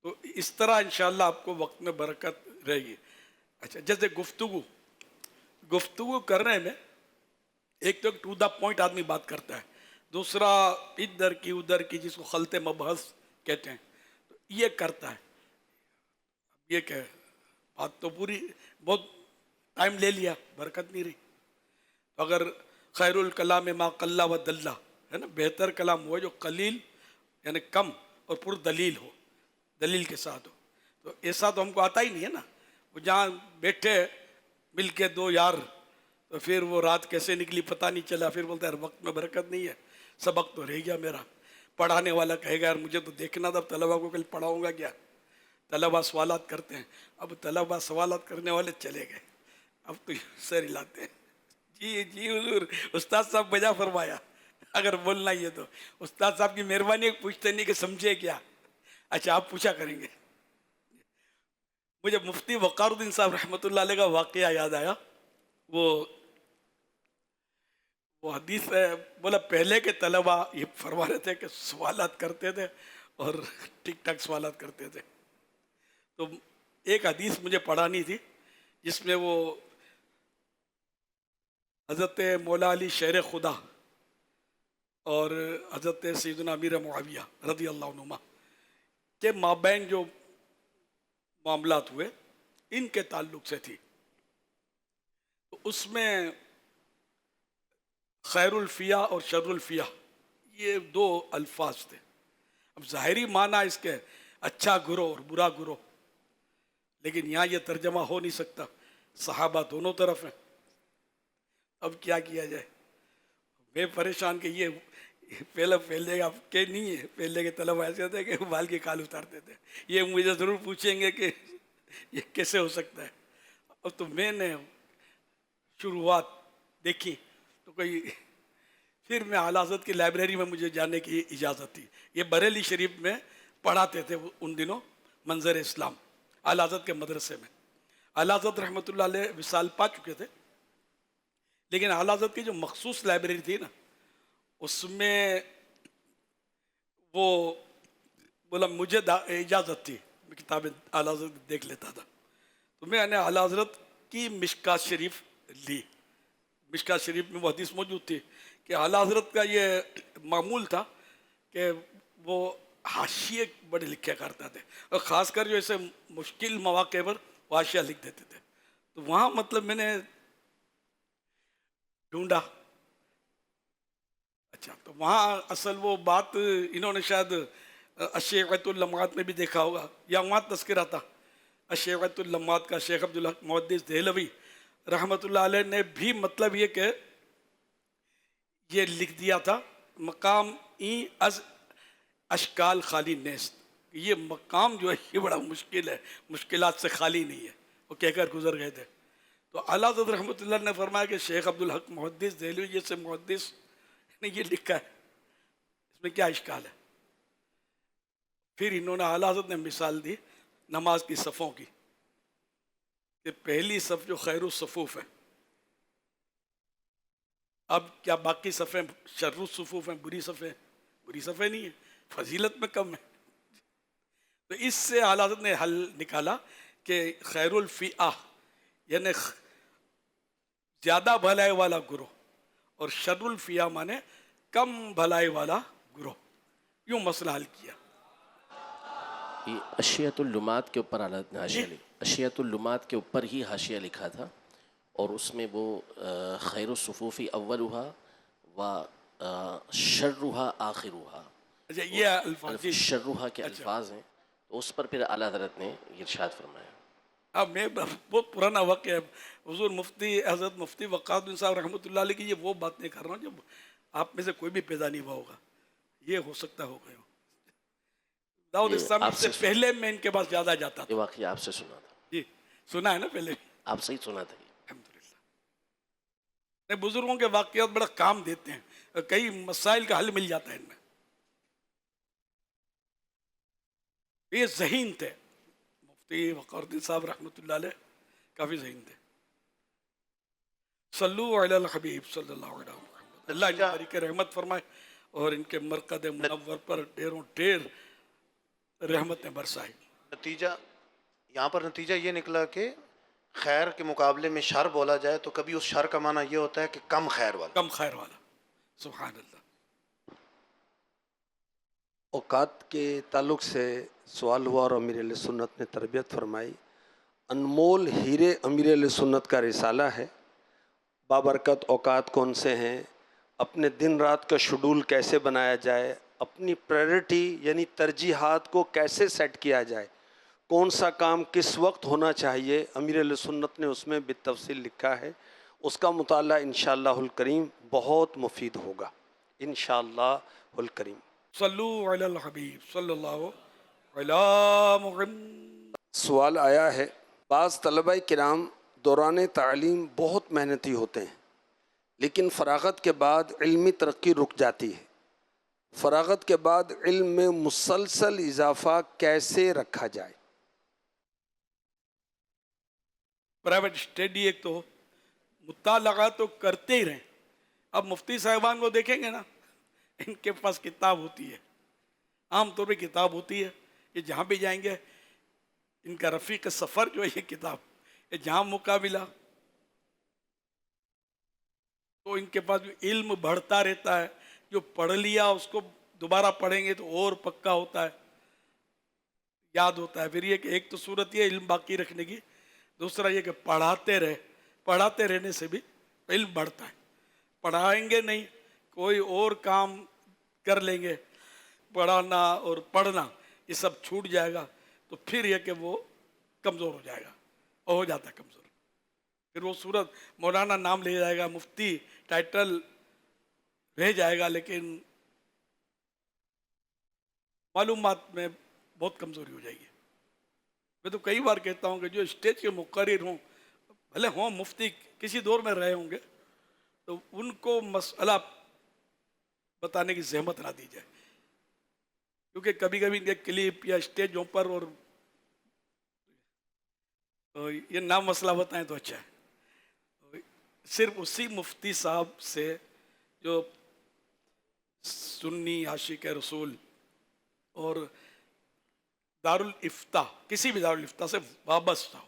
تو اس طرح انشاءاللہ آپ کو وقت میں برکت رہے گی. اچھا جیسے گفتگو کرنے میں ایک تو ٹو دا پوائنٹ آدمی بات کرتا ہے، دوسرا ادھر کی جس کو خلط مبحث کہتے ہیں تو یہ کرتا ہے. یہ کہ بات تو پوری بہت ٹائم لے لیا برکت نہیں رہی. تو اگر خیر الکلام ما قل و دل ہے نا بہتر کلام ہوا جو قلیل یعنی کم اور پر دلیل ہو دلیل کے ساتھ ہو. تو ایسا تو ہم کو آتا ہی نہیں ہے نا. وہ جہاں بیٹھے مل کے دو یار تو پھر وہ رات کیسے نکلی پتہ نہیں چلا. پھر بولتا ہے وقت میں برکت نہیں ہے سبق تو رہ گیا میرا. پڑھانے والا کہے گا یار مجھے تو دیکھنا تھا طلبا کو کل پڑھاؤں گا کیا. طلبا سوالات کرتے ہیں. اب طلبا سوالات کرنے والے چلے گئے اب تو سر ہلاتے ہیں جی حضور استاد صاحب بجا فرمایا. اگر بولنا ہی ہے تو استاد صاحب کی مہربانی پوچھتے نہیں کہ سمجھے کیا. اچھا آپ پوچھا کریں گے. مجھے مفتی وقار الدین صاحب رحمۃ اللہ علیہ کا واقعہ یاد آیا. وہ وہ حدیث ہے، بولا پہلے کے طلبہ یہ فرما رہے تھے کہ سوالات کرتے تھے اور ٹھیک ٹھاک سوالات کرتے تھے. تو ایک حدیث مجھے پڑھانی تھی جس میں وہ حضرت مولا علی شیر خدا اور حضرت سیدنا امیر معاویہ رضی اللہ عنہما کے مابین جو معاملات ہوئے ان کے تعلق سے تھی. تو اس میں خیر الفیہ اور شر الفیہ یہ دو الفاظ تھے. اب ظاہری معنی اس کے اچھا گروہ اور برا گروہ، لیکن یہاں یہ ترجمہ ہو نہیں سکتا، صحابہ دونوں طرف ہیں. اب کیا کیا جائے؟ میں پریشان کہ یہ پہلے آپ کے نہیں ہے، پہلے کے طلبہ ایسے تھے کہ بال کے کال اتارتے تھے. یہ مجھے ضرور پوچھیں گے کہ یہ کیسے ہو سکتا ہے. اب تو میں نے شروعات دیکھی تو کوئی، پھر میں اعلیٰ حضرت کی لائبریری میں مجھے جانے کی اجازت تھی. یہ بریلی شریف میں پڑھاتے تھے ان دنوں منظر اسلام اعلیٰ حضرت کے مدرسے میں. اعلیٰ حضرت رحمۃ اللہ علیہ وصال پا چکے تھے، لیکن اعلیٰ حضرت کی جو مخصوص لائبریری تھی نا، اس میں وہ بولا مجھے اجازت تھی، میں کتابیں اعلیٰ حضرت دیکھ لیتا تھا. تو میں نے اعلیٰ حضرت کی مشکات شریف لی. مشکات شریف میں وہ حدیث موجود تھی کہ اعلیٰ حضرت کا یہ معمول تھا کہ وہ حاشیے بڑے لکھے کرتے تھے، اور خاص کر جو ایسے مشکل مواقع پر وہ حاشیہ لکھ دیتے تھے. تو وہاں مطلب میں نے ڈھونڈا، اچھا تو وہاں اصل وہ بات انہوں نے شاید الشیخۃ اللمعات میں بھی دیکھا ہوگا، یا وہاں تذکرہ تھا الشیخۃ اللمعات کا. شیخ عبدالحق محدث دہلوی رحمۃ اللہ علیہ نے بھی مطلب یہ کہ یہ لکھ دیا تھا مقام ای از اشکال خالی نیست. یہ مقام جو ہے یہ بڑا مشکل ہے، مشکلات سے خالی نہیں ہے، وہ کہہ کر گزر گئے تھے. تو اعلیٰ حضرت رحمۃ اللہ نے فرمایا کہ شیخ عبدالحق محدث دہلوی جیسے محدث نے یہ لکھا ہے، اس میں کیا اشکال ہے؟ پھر انہوں نے اعلیٰ حضرت نے مثال دی نماز کی صفوں کی کہ پہلی صف جو خیر الصفوف ہے، اب کیا باقی صفیں شر الصفوف ہیں، بری صفیں؟ بری صفیں نہیں ہیں، فضیلت میں کم ہے. تو اس سے اعلیٰ حضرت نے حل نکالا کہ خیر الفیہ یعنی زیادہ بھلائی والا گروہ، اور شر الفیہ مانے کم بھلائی والا گروہ. یوں مسئلہ حل کیا. یہ اشیاۃ اللمات کے اوپر اعلیٰ نے حاشیہ لکھا، اشیاۃ اللمات کے اوپر ہی حاشیہ لکھا تھا، اور اس میں وہ خیر الصفوف اولھا و شرھا آخرھا، اچھا یہ الفاظ شرھا کے الفاظ ہیں. تو اس پر پھر اعلیٰ حضرت نے یہ ارشاد فرمایا. اب میں بہت پرانا واقعہ ہے، حضور مفتی حضرت مفتی وقار الدین صاحب رحمۃ اللہ علیہ کی یہ وہ بات نہیں کر رہا ہوں جب آپ میں سے کوئی بھی پیدا نہیں ہوا ہوگا. یہ ہو سکتا ہو گئے ہو دعوت اسلامی سے پہلے میں ان کے پاس زیادہ جاتا تھا. یہ واقعہ آپ سے سنا تھا؟ جی سنا ہے نا پہلے، آپ سے ہی سنا تھا. الحمدللہ بزرگوں کے واقعات بڑا کام دیتے ہیں، کئی مسائل کا حل مل جاتا ہے ان میں. یہ ذہین تھے مفتی وقار الدین صاحب رحمۃ اللہ علیہ، کافی ذہین تھے. صلو علی الحبیب صلی اللہ علیہ وسلم. اللہ ان پر کے رحمت فرمائے اور ان کے مرقد منور پر ڈھیروں ڈھیر رحمتیں برسائے. نتیجہ یہاں پر نتیجہ یہ نکلا کہ خیر کے مقابلے میں شر بولا جائے تو کبھی اس شر کا معنی یہ ہوتا ہے کہ کم خیر والا، کم خیر والا. سبحان اللہ. اوقات کے تعلق سے سوال ہوا اور امیر علیہ سنت نے تربیت فرمائی. انمول ہیرے امیر علیہ سنت کا رسالہ ہے. بابرکت اوقات کون سے ہیں، اپنے دن رات کا شیڈول کیسے بنایا جائے، اپنی پریورٹی یعنی ترجیحات کو کیسے سیٹ کیا جائے، کون سا کام کس وقت ہونا چاہیے، امیر علیہ سنت نے اس میں بالتفصیل لکھا ہے. اس کا مطالعہ انشاءاللہ الکریم بہت مفید ہوگا انشاءاللہ الکریم. صلو علی الحبیب صلی اللہ علی محمد. سوال آیا ہے، بعض طلبہ کرام دوران تعلیم بہت محنتی ہوتے ہیں لیکن فراغت کے بعد علمی ترقی رک جاتی ہے. فراغت کے بعد علم میں مسلسل اضافہ کیسے رکھا جائے؟ پرائیویٹ اسٹڈی ایک تو مطالعہ تو کرتے ہی رہیں، अब मुफ्ती साहिबान को देखेंगे ना, इनके पास किताब होती है, आम तौर पे किताब होती है, ये जहाँ भी जाएंगे इनका रफ़ीक सफ़र जो है ये किताब, ये जहाँ मुकाबिला तो इनके पास इल्म बढ़ता रहता है। जो पढ़ लिया उसको दोबारा पढ़ेंगे तो और पक्का होता है, याद होता है। फिर ये कि एक तो सूरत ये इल्म बाकी रखने की, दूसरा ये कि पढ़ाते रहने से भी इल्म बढ़ता है। पढ़ाएंगे नहीं, कोई और काम कर लेंगे, पढ़ाना और पढ़ना ये सब छूट जाएगा, तो फिर यह कि वो कमज़ोर हो जाएगा और हो जाता है कमज़ोर। फिर वो सूरत मौलाना नाम ले जाएगा, मुफ्ती टाइटल रह जाएगा, लेकिन मालूमात में बहुत कमज़ोरी हो जाएगी। मैं तो कई बार कहता हूँ कि जो स्टेज के मुकर्रिर हों, भले हों मुफ्ती किसी दौर में रहे होंगे, तो उनको मसला बताने की ज़हमत ना दी जाए, क्योंकि कभी कभी इनके क्लिप या स्टेजों पर और तो ये ना मसला बताएं तो अच्छा है। सिर्फ उसी मुफ्ती साहब से जो सुन्नी आशिक रसूल और दारुल इफ्ता, किसी भी दारुल इफ्ता से वाबस्ता हो।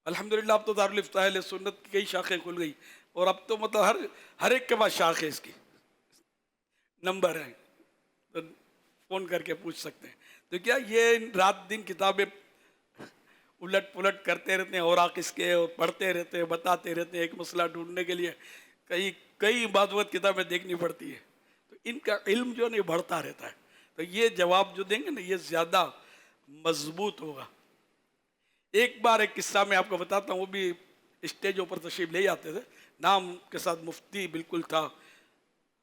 अल्हम्दुलिल्लाह अब तो दारुल इफ्ता अहले सुन्नत की कई शाखें खुल गई, और अब तो मतलब हर एक के पास शाख है, इसकी नंबर है, तो फ़ोन करके पूछ सकते हैं। तो क्या ये रात दिन किताबें उलट पुलट करते रहते हैं, और किसके और पढ़ते रहते हैं, बताते रहते हैं, एक मसला ढूंढने के लिए कई बात किताबें देखनी पड़ती है, तो इनका इल्म जो नहीं बढ़ता रहता है। तो ये जवाब जो देंगे ना, ये ज़्यादा मजबूत होगा। एक बार एक किस्सा मैं आपको बताता हूँ, वो भी स्टेजों पर तशरीफ ले जाते थे, नाम के साथ मुफ्ती बिल्कुल था,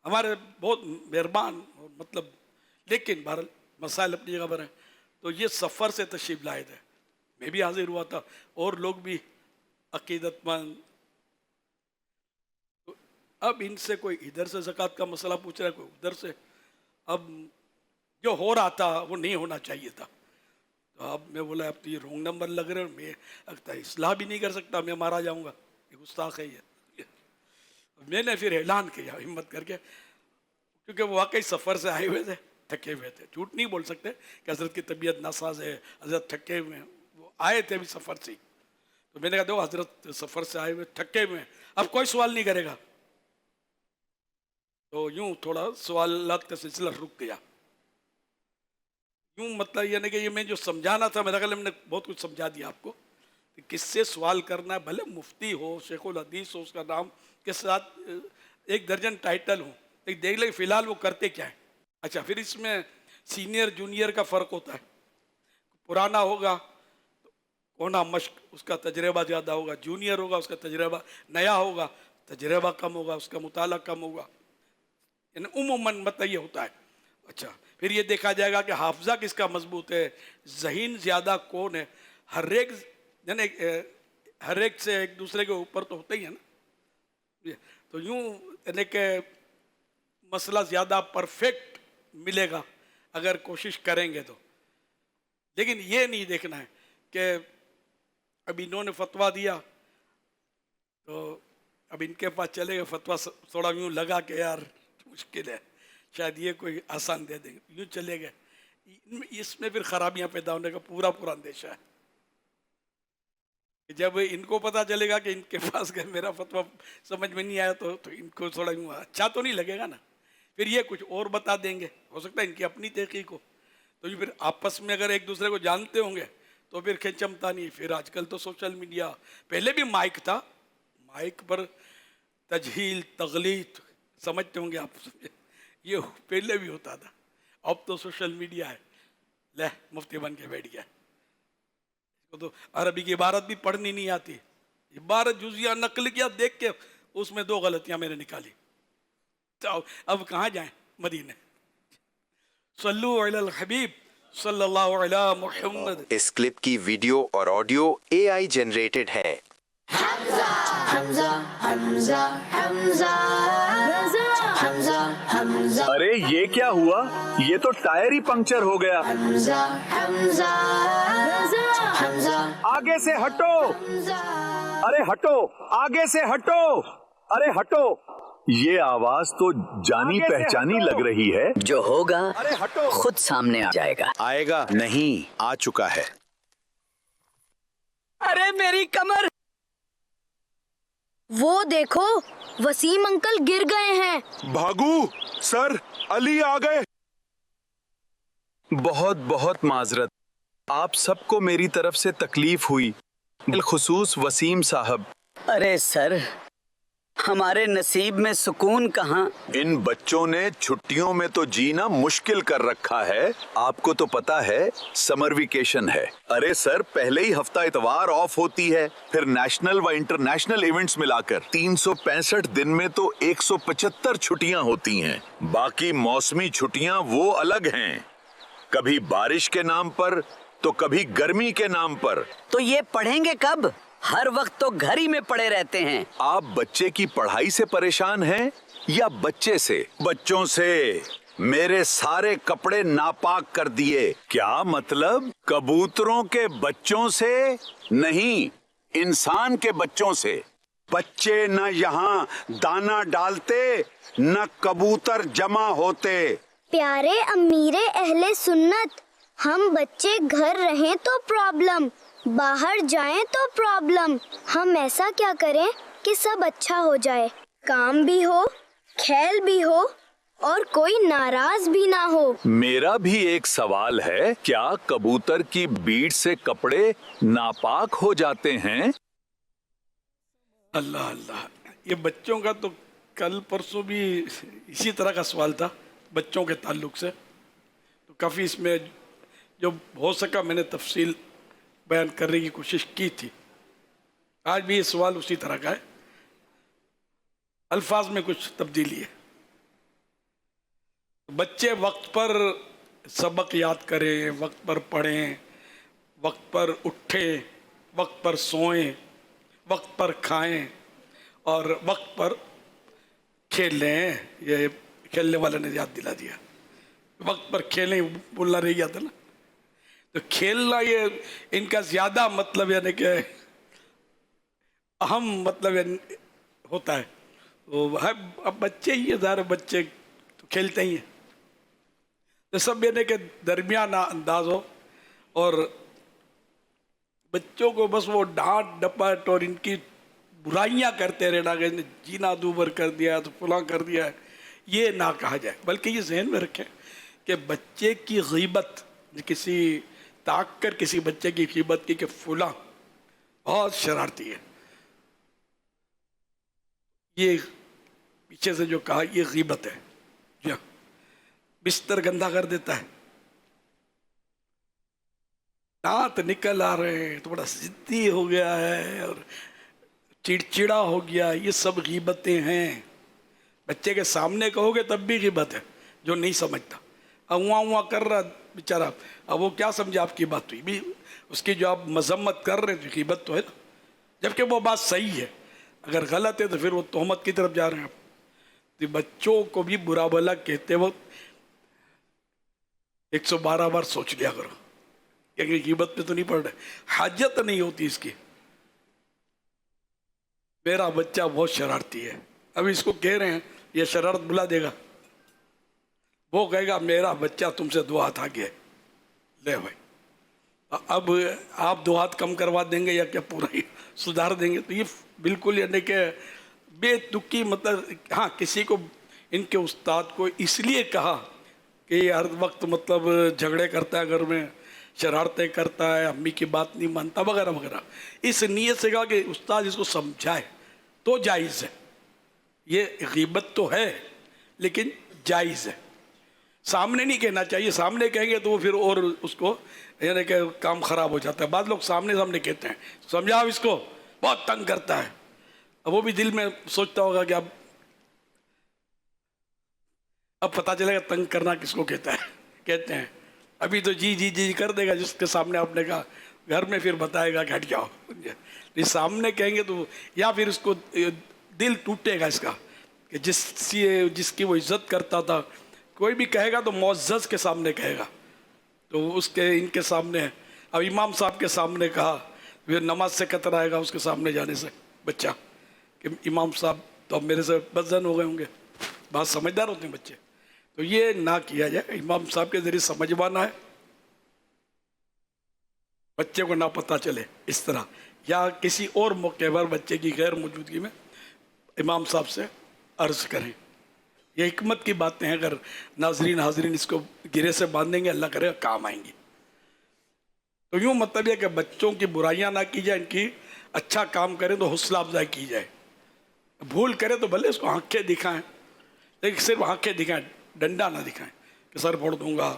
हमारे बहुत मेहरबान, मतलब लेकिन बहरहाल मसाइल अपनी जगह पर हैं। तो ये सफ़र से तशरीफ लाए थे, मैं भी हाजिर हुआ था, और लोग भी अकीदतमंद। तो अब इनसे कोई इधर से ज़कात का मसला पूछ रहा है, कोई उधर से। अब जो हो रहा था वो नहीं होना चाहिए था, तो अब मैं बोला अब तो ये रॉन्ग नंबर लग रहे हैं, मैं लगता है इस्लाह भी नहीं कर सकता, मैं मारा जाऊँगा, ये गुस्ताख है ये। मैंने फिर ऐलान किया हिम्मत करके, क्योंकि वो वाकई सफ़र से आए हुए थे, थके हुए थे, झूठ नहीं बोल सकते कि हज़रत की तबीयत नासाज है, हज़रत थके हुए हैं, वो आए थे अभी सफ़र से ही। तो मैंने कहा दो हज़रत सफ़र से आए हुए थके हुए हैं, अब कोई सवाल नहीं करेगा। तो यूँ थोड़ा सवालात का सिलसिला रुक गया। यूँ मतलब ये नहीं कि ये मैं जो समझाना था, मेरा ख्याल मैंने बहुत कुछ समझा दिया आपको कि किससे सवाल करना है, भले मुफ्ती हो, शेखुल हदीस हो, उसका नाम के साथ 1 दर्जन टाइटल हो, लेकिन देख ले फ़िलहाल वो करते क्या है। अच्छा, फिर इसमें सीनियर जूनियर का फ़र्क होता है, पुराना होगा तो कोना मश्क, उसका तजर्बा ज़्यादा होगा, जूनियर होगा उसका तजर्बा नया होगा, तजर्बा कम होगा, उसका मुताला कम होगा, यानी उमूमन मतलब ये होता है। अच्छा, फिर ये देखा जाएगा कि हाफजा किसका मजबूत है, ज़हीन ज़्यादा कौन है, हर एक से एक दूसरे के ऊपर तो होते ही है ना। तो यूँ यानी कि मसला ज़्यादा परफेक्ट मिलेगा अगर कोशिश करेंगे तो। लेकिन ये नहीं देखना है कि अब इन्होंने फतवा दिया तो अब इनके पास चलेगा फतवा, थोड़ा यूँ लगा कि यार मुश्किल है, शायद ये कोई आसान दे देंगे, यूँ चले गए, इसमें फिर खराबियाँ पैदा होने का पूरा अंदेशा है। जब इनको पता चलेगा कि इनके पास गए मेरा फतवा समझ में नहीं आया, तो इनको थोड़ा यूँ अच्छा तो नहीं लगेगा ना, फिर ये कुछ और बता देंगे, हो सकता है इनकी अपनी तहकीक हो। तो ये फिर आपस में अगर एक दूसरे को जानते होंगे तो फिर खिंचमता नहीं। फिर आजकल तो सोशल मीडिया, पहले भी माइक था, माइक पर तजहील तगलीत समझते होंगे आप, ये पहले भी होता था, अब तो सोशल मीडिया है, ले मुफ्ती बन के बैठ गया। तो अरबी की इबारत भी पढ़नी नहीं आती, इबारत जुजिया नकल किया, देख के उसमें 2 गलतियां मैंने निकाली, तो अब कहाँ जाएं, मदीने। सल्लु अलल हबीब सल्लल्लाहु अलैहि मुहम्मद। इस क्लिप की वीडियो और ऑडियो AI जनरेटेड है। हमजा हमजा हमजा हमजा हमजा हमजा। अरे ये क्या हुआ, ये तो टायर ही पंक्चर हो गया। हमजा हमजा हमजा। आगे से हटो, अरे हटो, आगे से हटो, अरे हटो। ये आवाज तो जानी पहचानी लग रही है। जो होगा खुद सामने आ जाएगा। आएगा नहीं, आ चुका है। अरे मेरी कमर! वो देखो, वसीम अंकल गिर गए हैं। भागू सर, अली आ गए। बहुत बहुत माजरत, आप सबको मेरी तरफ से तकलीफ हुई, बिलखुसूस वसीम साहब। अरे सर, हमारे नसीब में सुकून कहाँ। इन बच्चों ने छुट्टियों में तो जीना मुश्किल कर रखा है। आपको तो पता है समर वेकेशन है। अरे सर, पहले ही हफ्ता इतवार ऑफ होती है, फिर नेशनल व इंटरनेशनल इवेंट्स मिलाकर 365 दिन में तो 175 छुट्टियां होती हैं। बाकी मौसमी छुट्टियां वो अलग हैं, कभी बारिश के नाम पर तो कभी गर्मी के नाम पर। तो ये पढ़ेंगे कब? हर वक्त तो घर ही में पड़े रहते हैं। आप बच्चे की पढ़ाई से परेशान हैं या बच्चे से? बच्चों से। मेरे सारे कपड़े नापाक कर दिए। क्या मतलब? कबूतरों के बच्चों से नहीं, इंसान के बच्चों से। बच्चे न यहाँ दाना डालते न कबूतर जमा होते। प्यारे अमीरे अहले सुन्नत, हम बच्चे घर रहें तो प्रॉब्लम, बाहर जाएं तो प्रॉब्लम। हम ऐसा क्या करें कि सब अच्छा हो जाए, काम भी हो, खेल भी हो और कोई नाराज भी ना हो। मेरा भी एक सवाल है, क्या कबूतर की बीट से कपड़े नापाक हो जाते हैं? अल्लाह अल्लाह, ये बच्चों का तो कल परसों भी इसी तरह का सवाल था बच्चों के ताल्लुक से, तो काफ़ी इसमें जो हो सका मैंने तफसील बयान करने की कोशिश की थी। आज भी ये सवाल उसी तरह का है, अल्फाज में कुछ तब्दीली है। बच्चे वक्त पर सबक याद करें, वक्त पर पढ़ें, वक्त पर उठें, वक्त पर सोएं, वक्त पर खाएं और वक्त पर खेलें। ये खेलने वाले ने याद दिला दिया, वक्त पर खेलें बोलना रह गया था ना। तो खेलना ये इनका ज़्यादा मतलब यानी कि अहम मतलब होता है। तो अब बच्चे ही है, ज़ाहिर बच्चे तो खेलते ही हैं, तो सब यानी कि दरमियाना अंदाज हो और बच्चों को बस वो डांट डपट और इनकी बुराइयां करते रहना कि जीना दूबर कर दिया तो फलां कर दिया है, ये ना कहा जाए, बल्कि ये जहन में रखें कि बच्चे की गीबत, किसी ताक कर किसी बच्चे की गीबत की कि फलां बहुत शरारती है, ये पीछे से जो कहा ये गीबत है। जी हाँ, बिस्तर गंदा कर देता है, दांत निकल आ रहे हैं, थोड़ा जिद्दी हो गया है और चिड़चिड़ा हो गया, ये सब गीबतें हैं। बच्चे के सामने कहोगे तब भी गीबत है, जो नहीं समझता अवा उवा कर रहा बेचारा, अब वो क्या समझे आपकी बात हुई भी, उसकी जो आप मजम्मत कर रहे हैं गीबत तो है ना, जबकि वो बात सही है। अगर गलत है तो फिर वो तोहमत की तरफ जा रहे हैं आप। तो बच्चों को भी बुरा भला कहते वक्त 112 बार सोच लिया करो, क्योंकि गीबत पे तो नहीं पड़ रहे, हाजत नहीं होती इसकी। मेरा बच्चा बहुत शरारती है, अभी इसको कह रहे हैं ये शरारत बुला देगा, वो कहेगा मेरा बच्चा तुमसे 2 हाथ आगे है। ले भाई, अब आप 2 हाथ कम करवा देंगे या क्या पूरा ही सुधार देंगे? तो ये बिल्कुल यानी कि बेतुकी मतलब। हाँ, किसी को इनके उस्ताद को इसलिए कहा कि हर वक्त मतलब झगड़े करता है, घर में शरारतें करता है, अम्मी की बात नहीं मानता वगैरह वगैरह, इस नीयत से कहा कि उस्ताद इसको समझाए तो जायज़ है। ये गीबत तो है लेकिन जायज़ है, सामने नहीं कहना चाहिए। सामने कहेंगे तो वो फिर और उसको यानी कि काम ख़राब हो जाता है। बाद लोग सामने सामने कहते हैं समझाओ इसको, बहुत तंग करता है। अब वो भी दिल में सोचता होगा कि अब पता चलेगा तंग करना किसको कहता है, कहते हैं अभी तो जी जी जी कर देगा जिसके सामने आपने कहा, घर में फिर बताएगा कि हट जाओ। सामने कहेंगे तो या फिर उसको दिल टूटेगा इसका कि जिसकी वो इज्जत करता था, कोई भी कहेगा तो मुअज़्ज़ज़ के सामने कहेगा, तो उसके इनके सामने। अब इमाम साहब के सामने कहा, फिर नमाज से कतराएगा उसके सामने जाने से बच्चा कि इमाम साहब तो अब मेरे से बदजन हो गए होंगे। बहुत समझदार होते हैं बच्चे, तो ये ना किया जाए। इमाम साहब के ज़रिए समझवाना है, बच्चे को ना पता चले इस तरह, या किसी और मौके पर बच्चे की गैर मौजूदगी में इमाम साहब से अर्ज़ करें। ये हिकमत की बातें हैं, अगर नाजरीन हाजरीन इसको गिरे से बांधेंगे अल्लाह करेगा काम आएंगी। तो यूँ मतलब यह कि बच्चों की बुराइयां ना की जाए, इनकी अच्छा काम करें तो हौसला अफजाई की जाए। भूल करें तो भले उसको आंखें दिखाएं, लेकिन सिर्फ आंखें दिखाएं, डंडा ना दिखाएं कि सर फोड़ दूंगा,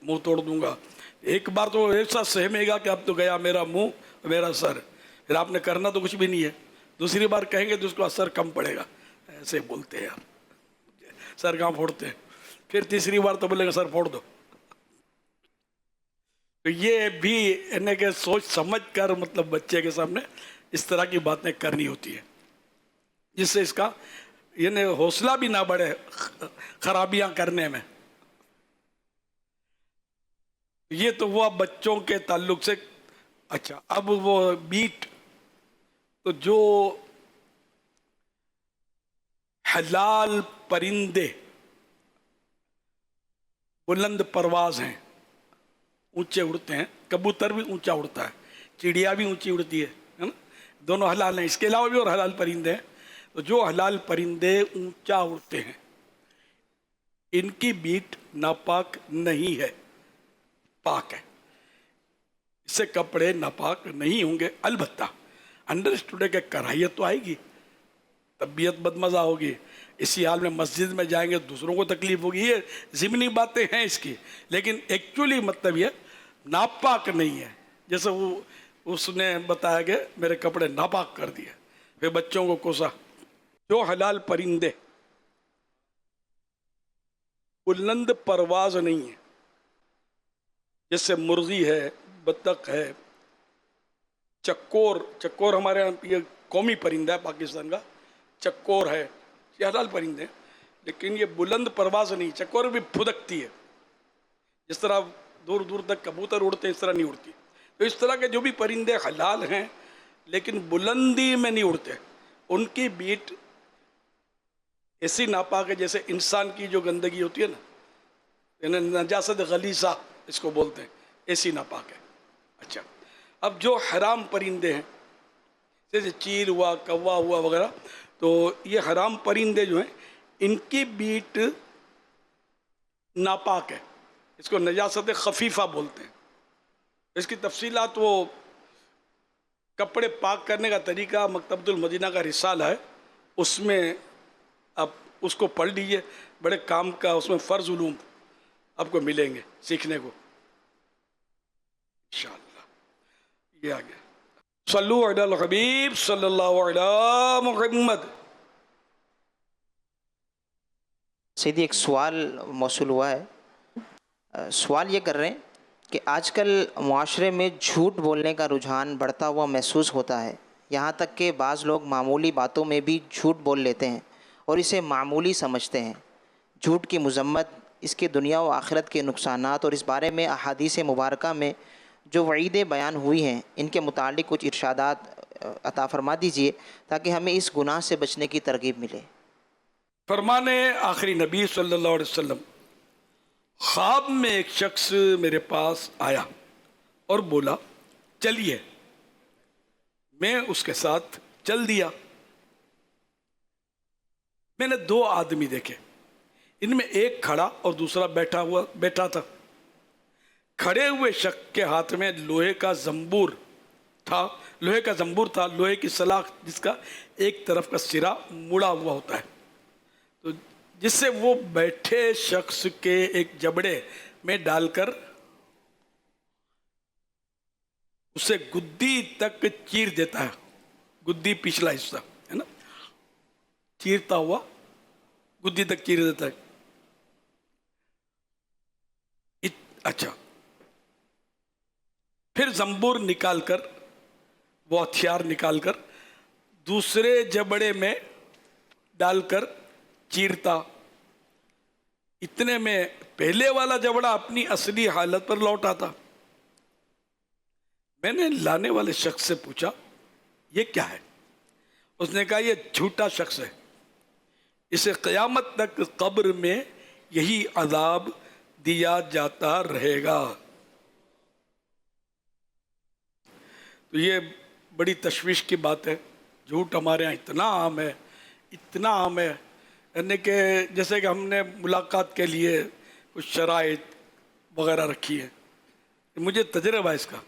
मुंह तोड़ दूंगा। एक बार तो ऐसा सहमेगा कि अब तो गया मेरा मुंह मेरा सर, फिर आपने करना तो कुछ भी नहीं है। दूसरी बार कहेंगे तो उसको असर कम पड़ेगा। ऐसे बोलते हैं यार, सर कहाँ फोड़ते हैं। फिर तीसरी बार तो बोलेंगे सर फोड़ दो। तो ये भी इन्हें के सोच समझ कर मतलब बच्चे के सामने इस तरह की बातें करनी होती है, जिससे इसका यानी हौसला भी ना बढ़े खराबियां करने में। ये तो हुआ बच्चों के ताल्लुक से। अच्छा, अब वो बीट, तो जो हलाल परिंदे बुलंद परवाज हैं, ऊंचे उड़ते हैं, कबूतर भी ऊंचा उड़ता है, चिड़िया भी ऊंची उड़ती है ना, दोनों हलाल हैं। इसके अलावा भी और हलाल परिंदे हैं। तो जो हलाल परिंदे ऊंचा उड़ते हैं, इनकी बीट नापाक नहीं है, पाक है। इससे कपड़े नापाक नहीं होंगे। अलबत्ता अंडरस्टूड है कि कराहियत तो आएगी, तबीयत बदमज़ा होगी, इसी हाल में मस्जिद में जाएंगे दूसरों को तकलीफ होगी। ये ज़िमनी बातें हैं इसकी, लेकिन एक्चुअली मतलब ये नापाक नहीं है। जैसे वो उसने बताया कि मेरे कपड़े नापाक कर दिए, फिर बच्चों को कोसा। जो हलाल परिंदे बुलंद परवाज नहीं है, जैसे मुर्गी है, बत्तख है, चक्कोर हमारे यहाँ ये कौमी परिंदा है पाकिस्तान का, चक्कोर है, ये हलाल परिंदे हैं, लेकिन ये बुलंद परवाज नहीं। चक्कोर भी फुदकती है, जिस तरह दूर दूर तक कबूतर उड़ते हैं इस तरह नहीं उड़ती। तो इस तरह के जो भी परिंदे हलाल हैं लेकिन बुलंदी में नहीं उड़ते, उनकी बीट ऐसी नापाक है जैसे इंसान की जो गंदगी होती है ना, यानी नजासत गलीसा इसको बोलते हैं, ऐसी नापाक है। अच्छा, अब जो हराम परिंदे हैं जैसे चील हुआ, कौवा हुआ वगैरह, तो ये हराम परिंदे जो हैं इनकी बीट नापाक है, इसको नजासत खफीफा बोलते हैं। इसकी तफसीलात वो कपड़े पाक करने का तरीका मकतबतुल मदीना का रिसाला है, उसमें आप उसको पढ़ लीजिए, बड़े काम का उसमें फ़र्ज़ उलूम आपको मिलेंगे सीखने को इंशाअल्लाह। ये आ गया। सल्लु अलल हबीब सल्लल्लाहु अलैहि मुहम्मद। सीधी एक सवाल मौसूल हुआ है। सवाल ये कर रहे हैं कि आजकल मुआशरे में झूठ बोलने का रुझान बढ़ता हुआ महसूस होता है, यहाँ तक कि बाज़ लोग मामूली बातों में भी झूठ बोल लेते हैं और इसे मामूली समझते हैं। झूठ की मज़म्मत, इसके दुनिया व आखिरत के नुकसानात और इस बारे में अहादीस मुबारका में जो वईदें बयान हुई हैं, इनके मुतालिक कुछ इरशादात अता फरमा दीजिए ताकि हमें इस गुनाह से बचने की तरगीब मिले। फरमाने आखिरी नबी सल्लल्लाहु अलैहि वसल्लम, ख्वाब में एक शख्स मेरे पास आया और बोला चलिए, मैं उसके साथ चल दिया। मैंने दो आदमी देखे, इनमें एक खड़ा और दूसरा बैठा था। खड़े हुए शख्स के हाथ में लोहे का जंबूर था, लोहे की सलाख जिसका एक तरफ का सिरा मुड़ा हुआ होता है, तो जिससे वो बैठे शख्स के एक जबड़े में डालकर उसे गुद्दी तक चीर देता है। गुद्दी पिछला हिस्सा है ना, चीरता हुआ गुद्दी तक चीर देता है। अच्छा, फिर जंबूर निकालकर, वो हथियार निकालकर दूसरे जबड़े में डालकर चीरता। इतने में पहले वाला जबड़ा अपनी असली हालत पर लौट आता। मैंने लाने वाले शख्स से पूछा ये क्या है? उसने कहा ये झूठा शख्स है, इसे क़यामत तक कब्र में यही अजाब दिया जाता रहेगा। तो ये बड़ी तशवीश की बात है। झूठ हमारे यहाँ इतना आम है, इतना आम है, यानी कि जैसे कि हमने मुलाकात के लिए कुछ शराइत वगैरह रखी है। मुझे तजर्बा है इसका,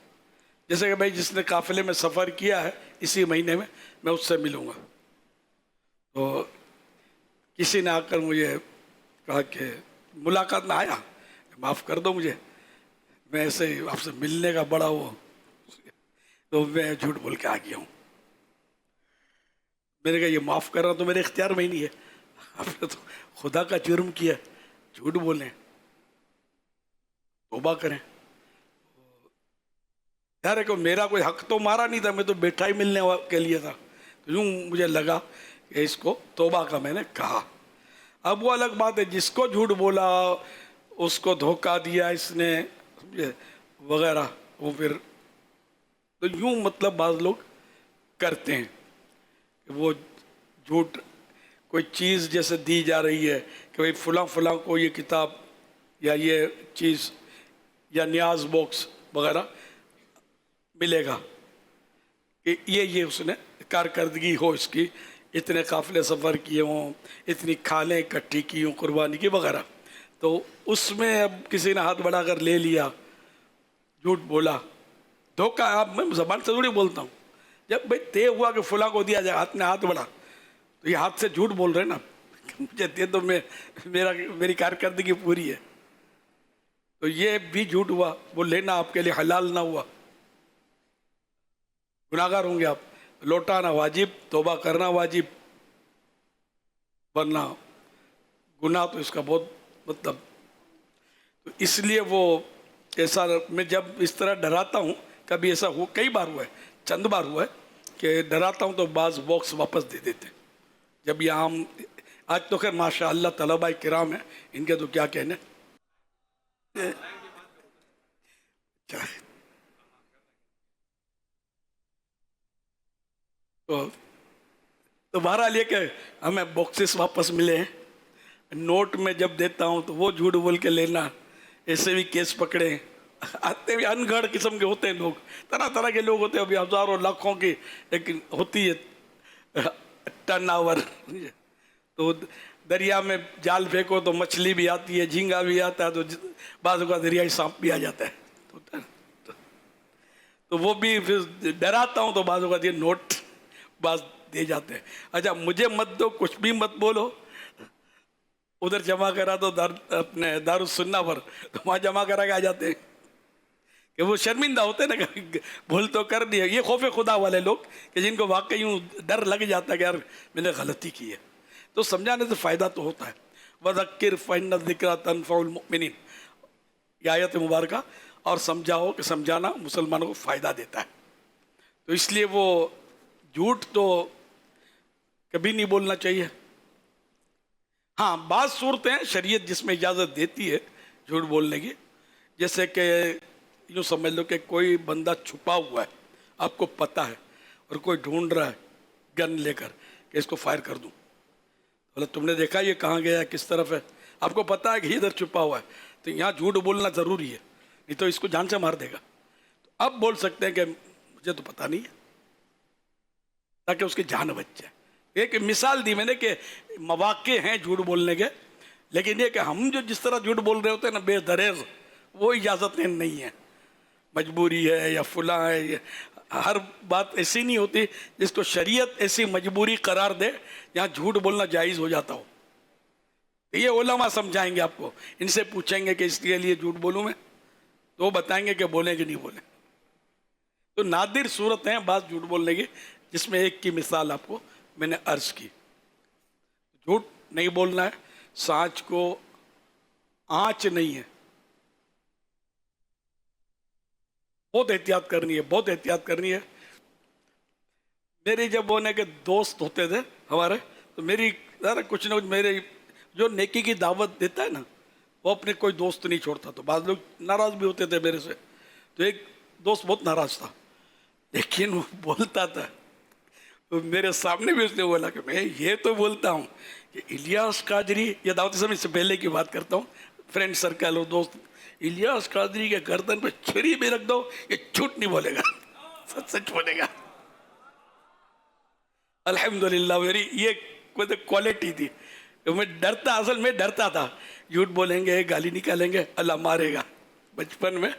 जैसे कि भाई जिसने काफ़िले में सफ़र किया है इसी महीने में मैं उससे मिलूँगा, तो किसी ने आकर मुझे कहा कि मुलाकात में आया, माफ़ कर दो मुझे, मैं ऐसे ही आपसे मिलने का बड़ा वो, तो मैं झूठ बोल के आ गया हूँ। मैंने कहा ये माफ़ करना तो मेरे इख्तियार में ही नहीं है, आपने तो खुदा का जुर्म किया, झूठ बोलें, तौबा करें। यार है कि मेरा कोई हक तो मारा नहीं था, मैं तो बैठा ही मिलने के लिए था, तो यूँ मुझे लगा कि इसको तौबा का मैंने कहा। अब वो अलग बात है जिसको झूठ बोला, उसको धोखा दिया इसने वगैरह, वो फिर तो यूँ मतलब बाज़ लोग करते हैं कि वो झूठ कोई चीज़ जैसे दी जा रही है कि भाई फ़लाँ फ़लाँ को ये किताब या ये चीज़ या न्याज बॉक्स वगैरह मिलेगा कि ये उसने कारकर्दगी हो इसकी, इतने काफ़िले सफ़र किए हों, इतनी खालें इकट्ठी की हों कुर्बानी की वगैरह, तो उसमें अब किसी ने हाथ बढ़ा कर ले लिया, झूठ बोला, धोखा। आप मैं ज़बान से थोड़ी बोलता हूँ, जब भाई तय हुआ कि फ़लाँ को दिया जाए, हाथ ने हाथ बढ़ा, तो ये हाथ से झूठ बोल रहे हैं ना, मुझे दे तो मेरी कारकर्दगी पूरी है, तो ये भी झूठ हुआ, वो लेना आपके लिए हलाल ना हुआ, गुनाहगार होंगे आप। लौटाना वाजिब, तौबा करना वाजिब, वरना गुनाह तो इसका बहुत मतलब। तो इसलिए वो ऐसा, मैं जब इस तरह डराता हूँ, कभी ऐसा हुआ, कई बार हुआ है, चंद बार हुआ है कि डराता हूँ तो बाज़ बॉक्स वापस दे देते हैं। जब ये आम, आज तो खैर माशाअल्लाह तलबा किराम है, इनके तो क्या कहने। तो बहरहाल ये कि हमें बॉक्सेस वापस मिले हैं। नोट में जब देता हूँ तो वो झूठ बोल के लेना, ऐसे भी केस पकड़े आते भी अनगढ़ किस्म के होते हैं लोग, तरह तरह के लोग होते हैं, अभी हज़ारों लाखों की लेकिन होती है टर्न ओवर। तो दरिया में जाल फेंको तो मछली भी आती है, झींगा भी आता है, तो बाज़ का दरियाई सांप भी आ जाता है, तो वो भी फिर डराता हूँ तो बाज़ का ये नोट बाज़ दे जाते हैं। अच्छा मुझे मत दो, कुछ भी मत बोलो, उधर जमा करा तो अपने दारुस्सुन्ना पर, तो वहाँ जमा करा के आ जाते हैं कि वो शर्मिंदा होते हैं ना, भूल तो कर दिया। ये खौफ खुदा वाले लोग कि जिनको वाकई यूँ डर लग जाता है कि यार मैंने गलती की है, तो समझाने से फ़ायदा तो होता है। वज़क्किर फ़इन्न ज़िक्रा तनफ़उल मुमिनीन, ये आयत मुबारका, और समझाओ कि समझाना मुसलमानों को फ़ायदा देता है। तो इसलिए वो झूठ तो कभी नहीं बोलना चाहिए। हाँ, बाज़ सूरतें हैं शरीयत जिसमें इजाज़त देती है झूठ बोलने की, जैसे कि यूँ समझ लो कि कोई बंदा छुपा हुआ है, आपको पता है, और कोई ढूंढ रहा है गन लेकर कि इसको फायर कर दूं, बोला तुमने देखा ये कहाँ गया, किस तरफ है, आपको पता है कि इधर छुपा हुआ है, तो यहाँ झूठ बोलना ज़रूरी है, नहीं तो इसको जान से मार देगा। तो अब बोल सकते हैं कि मुझे तो पता नहीं है, ताकि उसकी जान बच जाए। एक मिसाल दी मैंने कि मौके हैं झूठ बोलने के, लेकिन ये कि हम जो जिस तरह झूठ बोल रहे होते हैं ना बेदरेज, वो इजाज़त नहीं है, मजबूरी है या फुला है, हर बात ऐसी नहीं होती जिसको शरीयत ऐसी मजबूरी करार दे जहाँ झूठ बोलना जायज़ हो जाता हो। ये उलमा समझाएंगे आपको, इनसे पूछेंगे कि इसके लिए झूठ बोलूँ मैं, तो वो बताएंगे कि बोलें कि नहीं बोलें। तो नादिर सूरत हैं बात झूठ बोलने की, जिसमें एक की मिसाल आपको मैंने अर्ज़ की। झूठ नहीं बोलना है, सांच को आँच नहीं है, बहुत एहतियात करनी है, बहुत एहतियात करनी है। मेरे जब होने के दोस्त होते थे हमारे, तो मेरी ज़रा कुछ ना कुछ, मेरे जो नेकी की दावत देता है ना, वो अपने कोई दोस्त नहीं छोड़ता। तो बाद लोग नाराज़ भी होते थे मेरे से, तो एक दोस्त बहुत नाराज़ था, लेकिन वो बोलता था, तो मेरे सामने भी उसने बोला कि मैं ये तो बोलता हूँ कि इलियास कादरी, या दावत इस्लामी से पहले की बात करता हूँ, फ्रेंड सर्कल और दोस्त, इलियास कादरी के गर्दन पे छुरी भी रख दो ये झूठ नहीं बोलेगा, सच सच बोलेगा। अल्हम्दुलिल्लाह मेरी ये क्वालिटी थी। मैं डरता, असल में डरता था, झूठ बोलेंगे, गाली निकालेंगे, अल्लाह मारेगा। बचपन में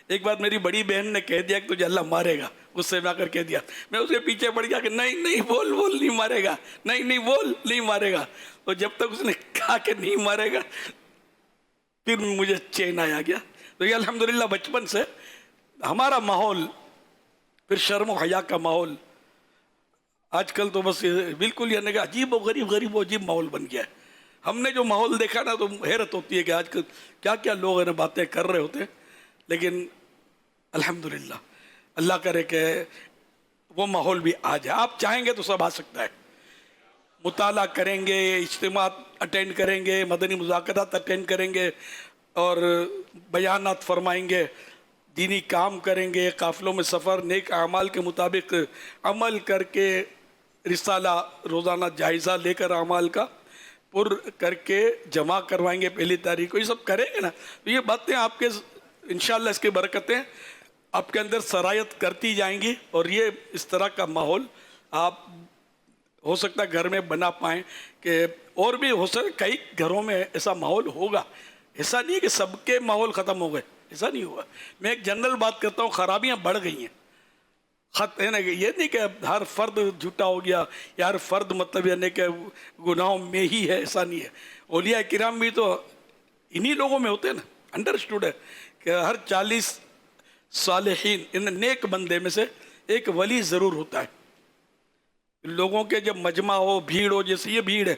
एक बार मेरी बड़ी बहन ने कह दिया कि तुझे अल्लाह मारेगा, गुस्से में आकर कह दिया। मैं उसके पीछे पड़ गया कि नहीं नहीं बोल बोल नहीं मारेगा, नहीं नहीं बोल नहीं मारेगा। तो जब तक उसने कहा कि नहीं मारेगा फिर मुझे चैन आया गया। तो ये अल्हम्दुलिल्लाह बचपन से हमारा माहौल, फिर शर्म व हया का माहौल, आजकल तो बस बिल्कुल यानी कि अजीब व गरीब अजीब माहौल बन गया है। हमने जो माहौल देखा ना तो हैरत होती है कि आजकल क्या क्या लोग है ना बातें कर रहे होते हैं। लेकिन अल्हम्दुलिल्लाह अल्लाह करे कि वो माहौल भी आ जाए। आप चाहेंगे तो सब आ सकता है। मुताला करेंगे, इज्तिमा अटेंड करेंगे, मदनी मुज़ाकरात अटेंड करेंगे और बयानात फरमाएंगे, दीनी काम करेंगे, काफ़िलों में सफ़र, नेक अमाल के मुताबिक अमल करके रिसाला रोज़ाना जायज़ा लेकर अमाल का पुर करके जमा करवाएंगे 1 तारीख को। ये सब करेंगे ना तो ये बातें आपके इंशाअल्लाह इसकी बरकतें आपके अंदर सरायत करती जाएंगी और ये इस तरह का माहौल आप हो सकता है घर में बना पाएँ कि और भी हो सकता कई घरों में ऐसा माहौल होगा। ऐसा नहीं है कि सबके माहौल ख़त्म हो गए, ऐसा नहीं हुआ। मैं एक जनरल बात करता हूँ, ख़राबियाँ बढ़ गई हैं। खत है ना, ये नहीं कि हर फर्द झूठा हो गया या हर फर्द मतलब यानी कि गुनाहों में ही है, ऐसा नहीं है। औलिया किराम भी तो इन्हीं लोगों में होते हैं ना। अंडरस्टूड है कि हर 40 सालिहीन इन नेक बंदे में से एक वली ज़रूर होता है। लोगों के जब मजमा हो, भीड़ हो, जैसे ये भीड़ है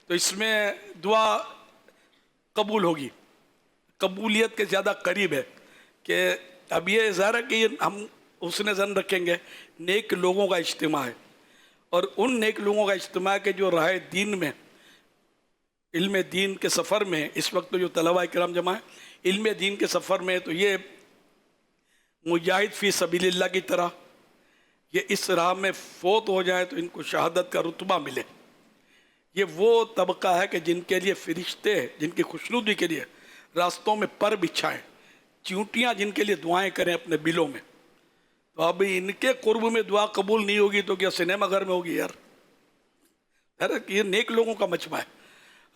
तो इसमें दुआ कबूल होगी, कबूलियत के ज़्यादा करीब है। कि अब ये ज़ाहिर है कि हम उसने जन रखेंगे नेक लोगों का इज्तिमा है और उन नेक लोगों का इज्तिमा के जो राह दीन में, इल्म दीन के सफ़र में इस वक्त तो जो तलबा इकराम जमा है इल्म दीन के सफ़र में, तो ये मुजाहिद फ़ी सबीलिल्लाह की तरह ये इस राह में फ़ौत हो जाए तो इनको शहादत का रुतबा मिले। ये वो तबका है कि जिनके लिए फ़रिश्ते, जिनकी खुशनुदी के लिए रास्तों में पर बिछाएं, चींटियाँ जिनके लिए दुआएं करें अपने बिलों में। तो अभी इनके कुर्ब में दुआ कबूल नहीं होगी तो क्या सिनेमा घर में होगी यार? अरे ये नेक लोगों का मजमा है।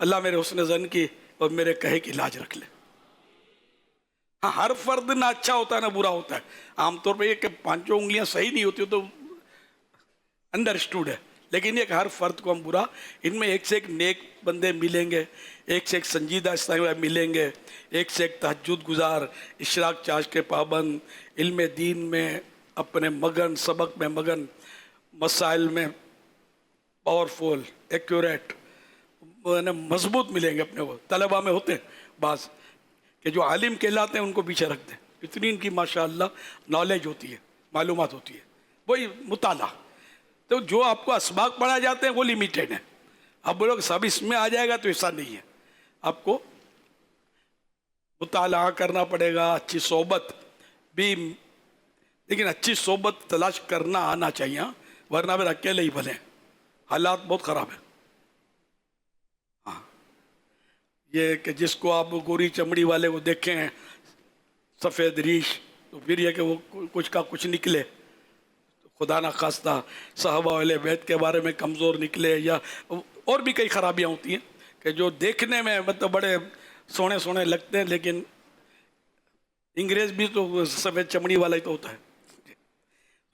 अल्लाह मेरे हुस्न ज़न की और मेरे कहे की लाज रख ले। हाँ, हर फर्द ना अच्छा होता है ना बुरा होता है। आमतौर पे ये कि 5 उंगलियां सही नहीं होती तो अंडरस्टूड है, लेकिन ये कि हर फर्द को हम बुरा, इनमें एक से एक नेक बंदे मिलेंगे, एक से एक संजीदा इस्लामी मिलेंगे, एक से एक तहज्जुद गुजार, इशराक चाश के पाबंद, इल्म दीन में अपने मगन, सबक में मगन, मसाइल में पावरफुल, एक्यूरेट, मजबूत मिलेंगे। अपने वो तलबा में होते हैं बाज़ कि जो आलिम कहलाते हैं उनको पीछे रख दें, इतनी इनकी माशाअल्लाह नॉलेज होती है, मालूमात होती है, वही मुताला। तो जो आपको असबाक पढ़ाए जाते हैं वो लिमिटेड है। अब बोलो सब इसमें आ जाएगा तो ऐसा नहीं है। आपको मुताला करना पड़ेगा, अच्छी सोबत भी, लेकिन अच्छी सोबत तलाश करना आना चाहिए, वरना फिर अकेले ही भले, हालात बहुत ख़राब है। हाँ, ये कि जिसको आप गोरी चमड़ी वाले को देखें सफ़ेद रीश, तो फिर ये कि वो कुछ का कुछ निकले, तो खुदा ना खास्ता साहबा वाले बैत के बारे में कमज़ोर निकले, या और भी कई ख़राबियाँ होती हैं कि जो देखने में मतलब बड़े सोने सोने लगते हैं, लेकिन अंग्रेज़ भी तो सफ़ेद चमड़ी वाला ही तो होता है।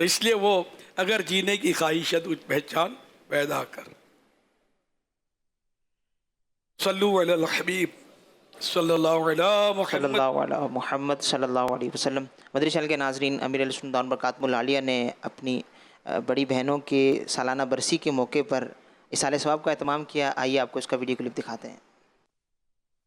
तो इसलिए वो अगर जीने की ख्वाहिश है तो कुछ पहचान पैदा कर। सल्लु अलल हबीब सल्लल्लाहु अलैहि मुहम्मद सल्लल्लाहु अलैहि वसल्लम। मदरी चैनल के नाजरीन, अमीर अहले सुन्नत बरकातुहुल आलिया ने अपनी बड़ी बहनों के सालाना बरसी के मौके पर इसाले सवाब का एहतमाम किया। आइए आपको इसका वीडियो क्लिप दिखाते हैं।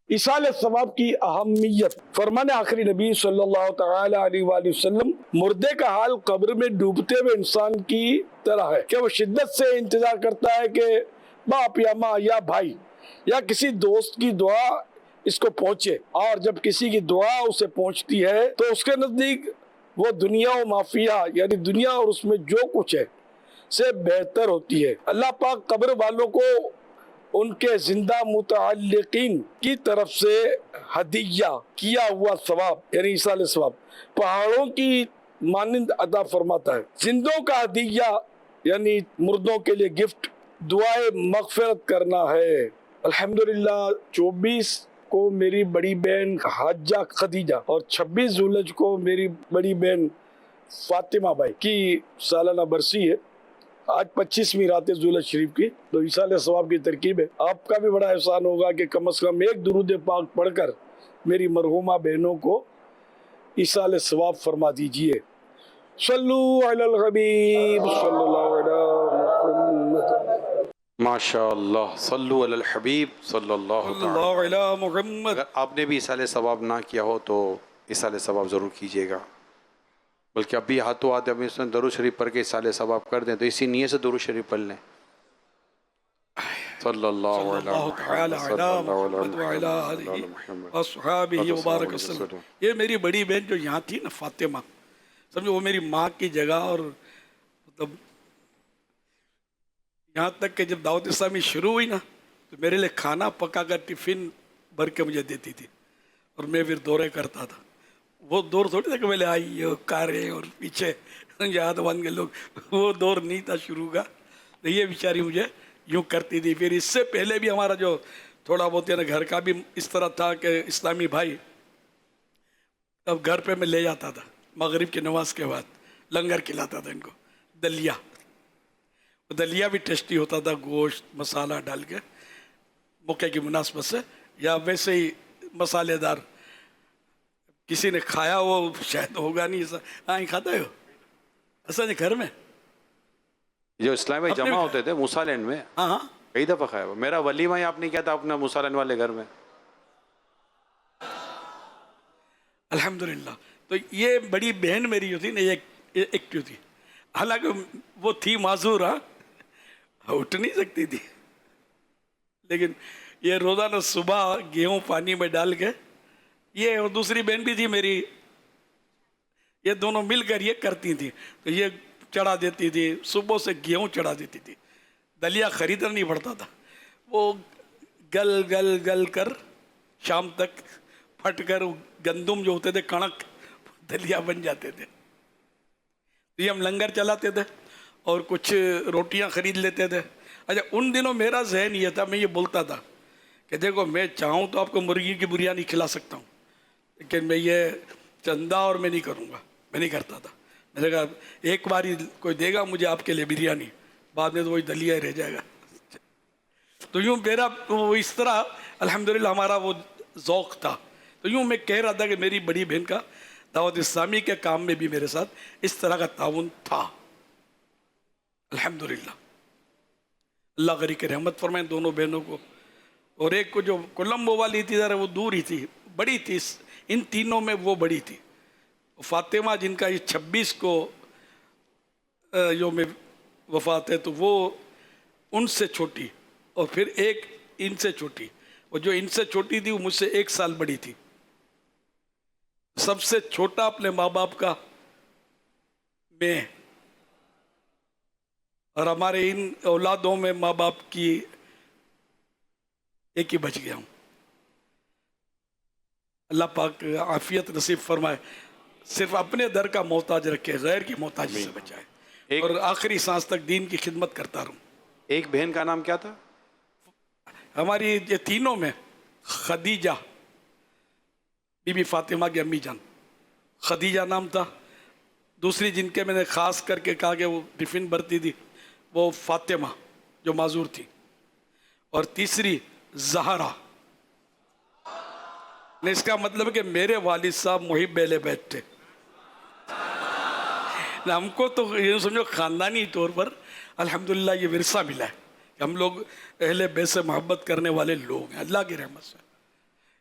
इसाले सवाब की अहमियत। फरमान आखिरी नबी सल्लल्लाहु तआला अलैहि वसल्लम, मुर्दे का हाल कब्र में डूबते हुए इंसान की तरह है कि वो शिद्दत से इंतजार करता है कि बाप या माँ या भाई या किसी दोस्त की दुआ इसको पहुंचे, और जब किसी की दुआ उसे पहुंचती है तो उसके नजदीक वो दुनिया और माफिया यानी दुनिया और उसमें जो कुछ है से बेहतर होती है। अल्लाह पाक कब्र वालों को ان کے زندہ متعلقین کی طرف سے ہدیہ کیا ہوا ثواب یعنی ایصال ثواب پہاڑوں کی مانند عطا فرماتا ہے. زندوں کا ہدیہ یعنی مردوں کے لیے گفٹ دعائے مغفرت کرنا ہے. الحمدللہ 24 کو میری بڑی بہن حاجہ خدیجہ اور 26 ذوالحج کو میری بڑی بہن فاطمہ بھائی کی سالانہ برسی ہے. آج 25ویں رات ہے ذوالحج شریف کی، تو ایصال ثواب کی ترکیب ہے. آپ کا بھی بڑا احسان ہوگا کہ کم از کم ایک درود پاک پڑھ کر میری مرحومہ بہنوں کو ایصال ثواب فرما دیجئے. صلو علی الحبیب صلی اللہ علیہ محمد. ماشاء اللہ، صلو علی الحبیب صلی اللہ علیہ محمد. اگر آپ نے بھی ایصال ثواب نہ کیا ہو تو ایصال ثواب ضرور کیجیے گا، بلکہ ابھی ہاتھوں ہاتھ ابھی اس نے درود شریف پڑھ کے ایصال ثواب کر دیں تو اسی نیت سے درود شریف پڑھ لیں. صلی اللہ علیہ اصحابہ وبارک وسلم. یہ میری بڑی بہن جو یہاں تھی نا فاطمہ، سمجھو وہ میری ماں کی جگہ، اور مطلب یہاں تک کہ جب دعوت اسلامی شروع ہوئی نا تو میرے لیے کھانا پکا کر ٹفن بھر کے مجھے دیتی تھی اور میں پھر دورے کرتا تھا. وہ دور تھوڑی تھا کہ پہلے آئی کاریں اور پیچھے ہاتھ باندھ کے لوگ، وہ دور نہیں تھا شروع کا. تو یہ بیچاری مجھے یوں کرتی تھی. پھر اس سے پہلے بھی ہمارا جو تھوڑا بہت ہے نا گھر کا بھی اس طرح تھا کہ اسلامی بھائی اب گھر پہ میں لے جاتا تھا مغرب کی نماز کے بعد، لنگر کھلاتا تھا ان کو. دلیا بھی ٹیسٹی ہوتا تھا، گوشت مسالہ ڈال کے موقع کی مناسبت سے، یا ویسے ہی مسالے دار. کسی نے کھایا وہ شاید ہوگا نہیں ایسا. ہاں کھاتا ہو ایسا نہیں گھر میں جو اسلامی جمع ہوتے تھے موسیٰ لینڈ میں. ہاں کئی دفعہ کھایا ہوا. میرا ولیمہ ہی آپ نے کیا تھا اپنا موسیٰ لینڈ والے گھر میں. الحمدللہ. تو یہ بڑی بہن میری جو تھی نا یہ ایکٹیو تھی، حالانکہ وہ تھی معذور، اٹھ نہیں سکتی تھی، لیکن یہ روزانہ صبح گیہوں پانی میں ڈال کے، یہ اور دوسری بہن بھی تھی میری، یہ دونوں مل کر یہ کرتی تھی. تو یہ چڑھا دیتی تھی، صبح سے گیہوں چڑھا دیتی تھی. دلیا خریدنا نہیں پڑتا تھا، وہ گل گل گل کر شام تک پھٹ کر گندم جو ہوتے تھے کڑک دلیا بن جاتے تھے. یہ ہم لنگر چلاتے تھے اور کچھ روٹیاں خرید لیتے تھے. اچھا ان دنوں میرا ذہن یہ تھا، میں یہ بولتا تھا کہ دیکھو میں چاہوں تو آپ کو مرغی کی بریانی کھلا سکتا ہوں، لیکن میں یہ چندہ اور میں نہیں کروں گا. میں نہیں کرتا تھا. میں نے کہا ایک بار ہی کوئی دے گا مجھے آپ کے لیے بریانی، بعد میں تو وہی دلیا ہی رہ جائے گا. تو یوں میرا وہ اس طرح الحمدللہ ہمارا وہ ذوق تھا. تو یوں میں کہہ رہا تھا کہ میری بڑی بہن کا دعوت اسلامی کے کام میں بھی میرے ساتھ اس طرح کا تعاون تھا الحمدللہ. اللہ غری کے رحمت فرمائیں دونوں بہنوں کو. اور ایک کو جو کولمبو والی تھی ذرا وہ دور ہی تھی، بڑی تھی، ان تینوں میں وہ بڑی تھی. فاطمہ جن کا یہ 26 کو یوم وفات ہے، تو وہ ان سے چھوٹی، اور پھر ایک ان سے چھوٹی. وہ جو ان سے چھوٹی تھی وہ مجھ سے 1 سال بڑی تھی. سب سے چھوٹا اپنے ماں باپ کا میں، اور ہمارے ان اولادوں میں ماں باپ کی ایک ہی بچ گیا ہوں. اللہ پاک عافیت نصیب فرمائے، صرف اپنے در کا محتاج رکھے، غیر کی محتاجی سے بچائے، اور آخری سانس تک دین کی خدمت کرتا رہوں. ایک بہن کا نام کیا تھا ہماری یہ تینوں میں؟ خدیجہ، بی بی فاطمہ کی امی جان، خدیجہ نام تھا. دوسری جن کے میں نے خاص کر کے کہا کہ وہ ٹفن بھرتی تھی وہ فاطمہ جو معذور تھی، اور تیسری زہرا. اس کا مطلب ہے کہ میرے والد صاحب محب اہل بیت تھے. ہم کو تو یہ سمجھو خاندانی طور پر الحمدللہ یہ ورثہ ملا ہے کہ ہم لوگ اہل بیت سے محبت کرنے والے لوگ ہیں اللہ کی رحمت سے.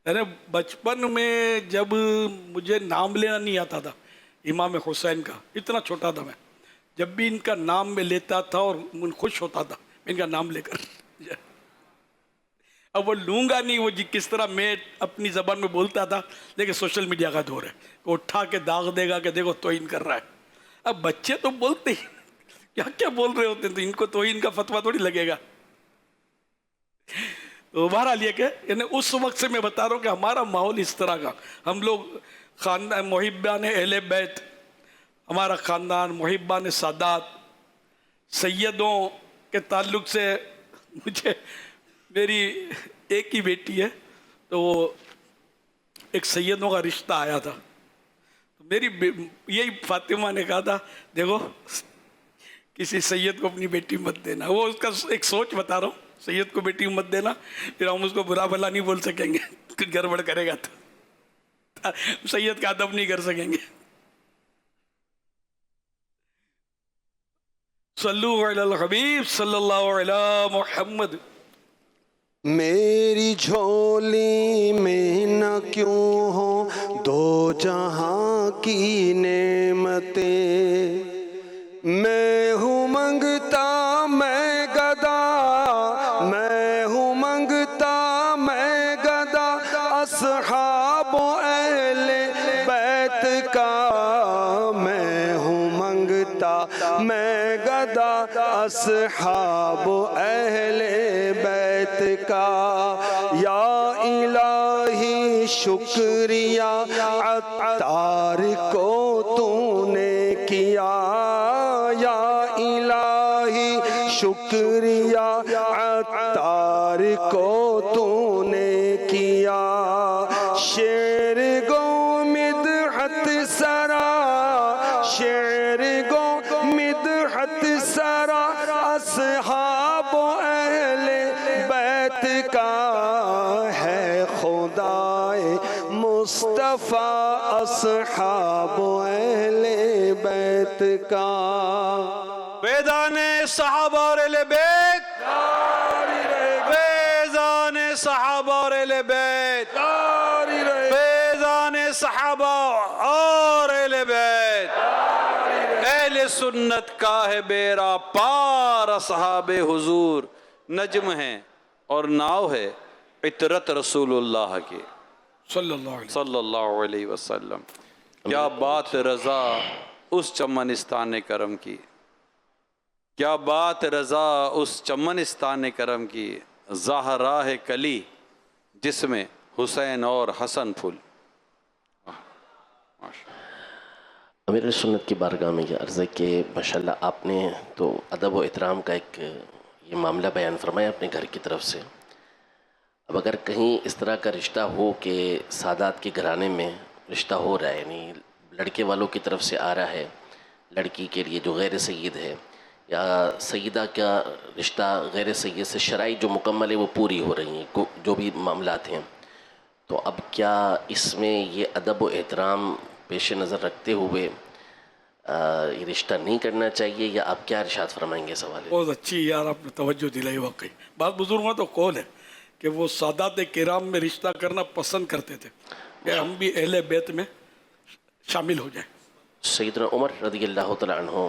یعنی بچپن میں جب مجھے نام لینا نہیں آتا تھا امام حسین کا، اتنا چھوٹا تھا میں، جب بھی ان کا نام میں لیتا تھا اور من خوش ہوتا تھا ان کا نام لے کر. اب وہ لوں گا نہیں، وہ کس طرح میں اپنی زبان میں بولتا تھا، لیکن سوشل میڈیا کا دور ہے، وہ اٹھا کے داغ دے گا کہ دیکھو توہین کر رہا ہے. اب بچے تو بولتے ہی کیا کیا بول رہے ہوتے ہیں، تو ان کو توہین کا فتویٰ تھوڑی لگے گا. तो बहरहाल ये कि यानी उस वक्त से मैं बता रहा हूँ कि हमारा माहौल इस तरह का, हम लोग ख़ानदान मुहिब्बान अहले बैत, हमारा ख़ानदान मुहिब्बान सादात, सैयदों के ताल्लुक़ से मुझे, मेरी एक ही बेटी है, तो वो एक सैयदों का रिश्ता आया था, तो मेरी यही फातिमा ने कहा था, देखो किसी सैयद को अपनी बेटी मत देना। वो उसका एक सोच बता रहा हूँ, सैयद को बेटी मत देना, फिर हम उसको बुरा भला नहीं बोल सकेंगे, गड़बड़ करेगा तो सैयद का अदब नहीं कर सकेंगे। सल्लु अलल हबीब सल्लल्लाहु अलैहि मुहम्मद। मेरी झोली में न क्यों हो दो जहां की नेमतें, मैं हूँ मंगता मैं गदा, मैं हूँ मंगता मैं गदा, असहाब अहले बैत का, मैं हूँ मंगता मैं गदा, असहाब अहले बैत का। या इलाही शुक्रिया अत्तार को तूने किया, या इलाही शुक्रिया अत्तार को तूने किया। शेर गो मिदहत सरा, शेर गो मिदहत सरा, असहाब अहले बैत का है खुदाए मुस्तफ़ा, असहाब अहले बैत का। फैज़ाने सहाबा और अहले बैत, फैज़ाने सहाबा और अहले बैत, फैज़ाने सहाबा और अहले बैत, अहले सुन्नत का है बेरा पार, असहाबे हुजूर नज्म है और नाव है इतरत रसूलुल्लाह की सल्लल्लाहु अलैहि वसल्लम। क्या बात रज़ा उस चमनिस्तान करम की, क्या बात रज़ा उस चमनिस्तान करम की, ज़हरा है कली जिसमें हुसैन और हसन फूल। अमीर सुन्नत की बारगाह में ये अर्ज़ है कि माशाल्लाह आपने तो अदब व एहतराम का एक ये मामला बयान फरमाया अपने घर की तरफ से। अब अगर कहीं इस तरह का रिश्ता हो कि सादात के घराने में रिश्ता हो रहा है, यानी लड़के वालों की तरफ से आ रहा है लड़की के लिए जो गैर सैयद है, या सैयदा का रिश्ता गैर सैयद से शराइ जो मुकम्मल है वो पूरी हो रही हैं, जो भी मामलात हैं, तो अब क्या इसमें ये अदब व एहतराम पेश नज़र रखते हुए ये रिश्ता नहीं करना चाहिए, या आप क्या इरशाद फरमाएंगे सवाल? बहुत अच्छी यार आपने तवज्जो दिलाई, वाकई बात बुजुर्गों तो कौन है कि वो सादात किराम में रिश्ता करना पसंद करते थे कि हम भी अहले बैत में शामिल हो जाएं। सैयदना उमर रज़ियल्लाहु तआला अन्हु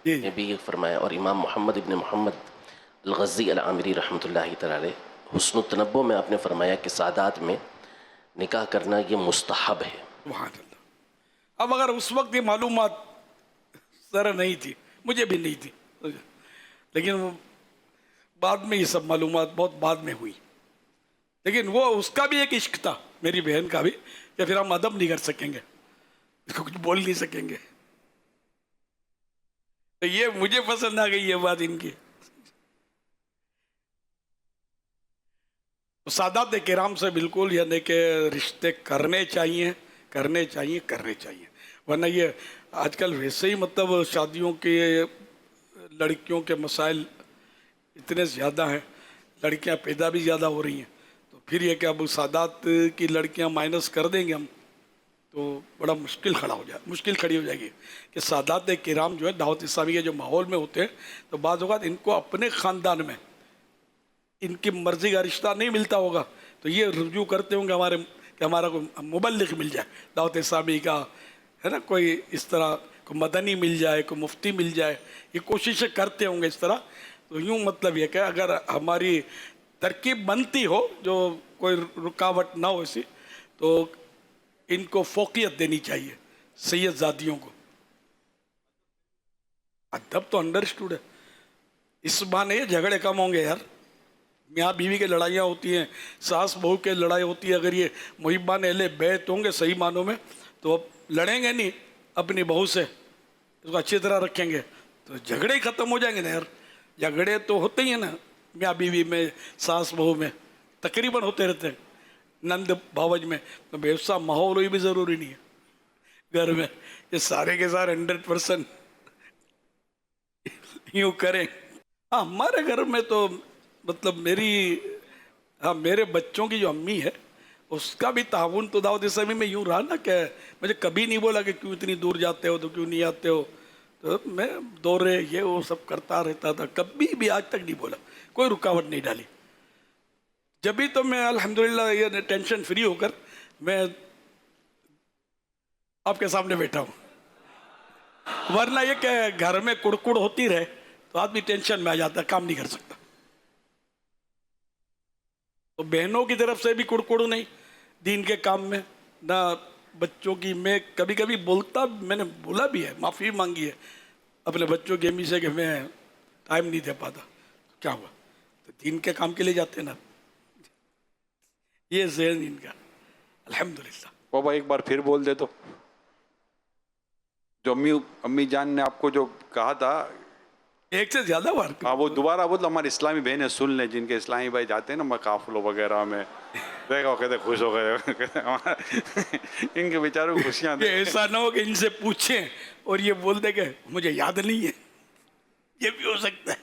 ने भी ये फरमाया, और इमाम मोहम्मद इब्न मोहम्मद अल-गज़्ज़ी अल-आमिरी रहमतुल्लाहि तआला अलैह हुस्न तनब्बु में आपने फरमाया कि सादात में निकाह करना ये मुस्तहब है। सुभान अल्लाह। अब अगर उस वक्त ये मालूमात ज़रा नहीं थी, मुझे भी नहीं थी, लेकिन बाद में ये सब मालूमात बहुत बाद में हुई, लेकिन वो उसका भी एक इश्क था मेरी बहन का भी, कि फिर हम अदब नहीं कर सकेंगे, इसको कुछ बोल नहीं सकेंगे, तो ये मुझे पसंद आ गई ये बात इनकी। तो सादात किराम से बिल्कुल यानी कि रिश्ते करने चाहिए, करने चाहिए, करने चाहिए, वरना ये आजकल वैसे ही मतलब शादियों के लड़कियों के मसाइल इतने ज़्यादा हैं, लड़कियां पैदा भी ज़्यादा हो रही हैं, तो फिर ये कि अब सादात की लड़कियां माइनस कर देंगे हम तो बड़ा मुश्किल खड़ी हो जाएगी कि सादात किराम जो है दावत इस्लामी के जो माहौल में होते हैं, तो बाज़ औक़ात इनको अपने ख़ानदान में इनकी मर्ज़ी का रिश्ता नहीं मिलता होगा, तो ये रुजू करते होंगे हमारे कि हमारा कोई मुबल्लिग़ मिल जाए दावत इस्लामी का, है ना, कोई इस तरह कोई मदनी मिल जाए, कोई मुफ्ती मिल जाए, ये कोशिशें करते होंगे इस तरह। तो यूँ मतलब ये कि अगर हमारी तरकीब बनती हो, जो कोई रुकावट ना हो ऐसी, तो इनको फ़ौक़ियत देनी चाहिए सैयद ज़ादियों को। अदब तो अंडरस्टूड है, इस बहाने झगड़े कम होंगे यार। मियाँ बीवी की लड़ाइयाँ होती हैं, सास बहू की लड़ाई होती है। अगर ये मुहिब्बान अहले बैत होंगे सही मानों में तो अब लड़ेंगे नहीं अपनी बहू से, उसको अच्छी तरह रखेंगे तो झगड़े ही ख़त्म हो जाएंगे ना यार। झगड़े तो होते ही हैं ना मियाँ बीवी में, सास बहू में, तकरीबन होते रहते हैं, नंद भावज में। तो वैसा माहौल ही भी ज़रूरी नहीं है घर में, ये सारे के सारे 100% यूँ करें। हाँ हमारे घर में तो मतलब मेरे बच्चों की जो अम्मी है उसका भी ताउन तो दावत इस्लामी में यूँ रहा ना कि मुझे कभी नहीं बोला कि क्यों इतनी दूर जाते हो, तो क्यों नहीं आते हो, तो मैं दौरे ये वो सब करता रहता था, कभी भी आज तक नहीं बोला, कोई रुकावट नहीं डाली। जब भी तो मैं अल्हम्दुलिल्लाह ये टेंशन फ्री होकर मैं आपके सामने बैठा हूँ, वरना ये कि घर में कुड़कुड़ होती रहे तो आदमी टेंशन में आ जाता है, काम नहीं कर सकता। तो बहनों की तरफ से भी कुड़कुड़ नहीं दीन के काम में, ना बच्चों की। मैं कभी कभी मैंने बोला भी है, माफ़ी मांगी है अपने बच्चों की अम्मी से कि मैं टाइम नहीं दे पाता। तो क्या हुआ, तो दीन के काम के लिए जाते हैं ना, ये ज़हन इनका अल्हम्दुलिल्लाह। बाबा एक बार फिर बोल दे तो, जो अम्मी जान ने आपको जो कहा था एक से ज़्यादा बार, हाँ वो दोबारा बोल, हमारी इस्लामी बहनें सुन लें, जिनके इस्लामी भाई जाते हैं ना मकाफलों वगैरह में, देखा वो कहते खुश हो गए इनके बेचारों को खुशियाँ दे। ऐसा ना हो कि इनसे पूछें और ये बोल दे कि मुझे याद नहीं है, ये भी हो सकता है,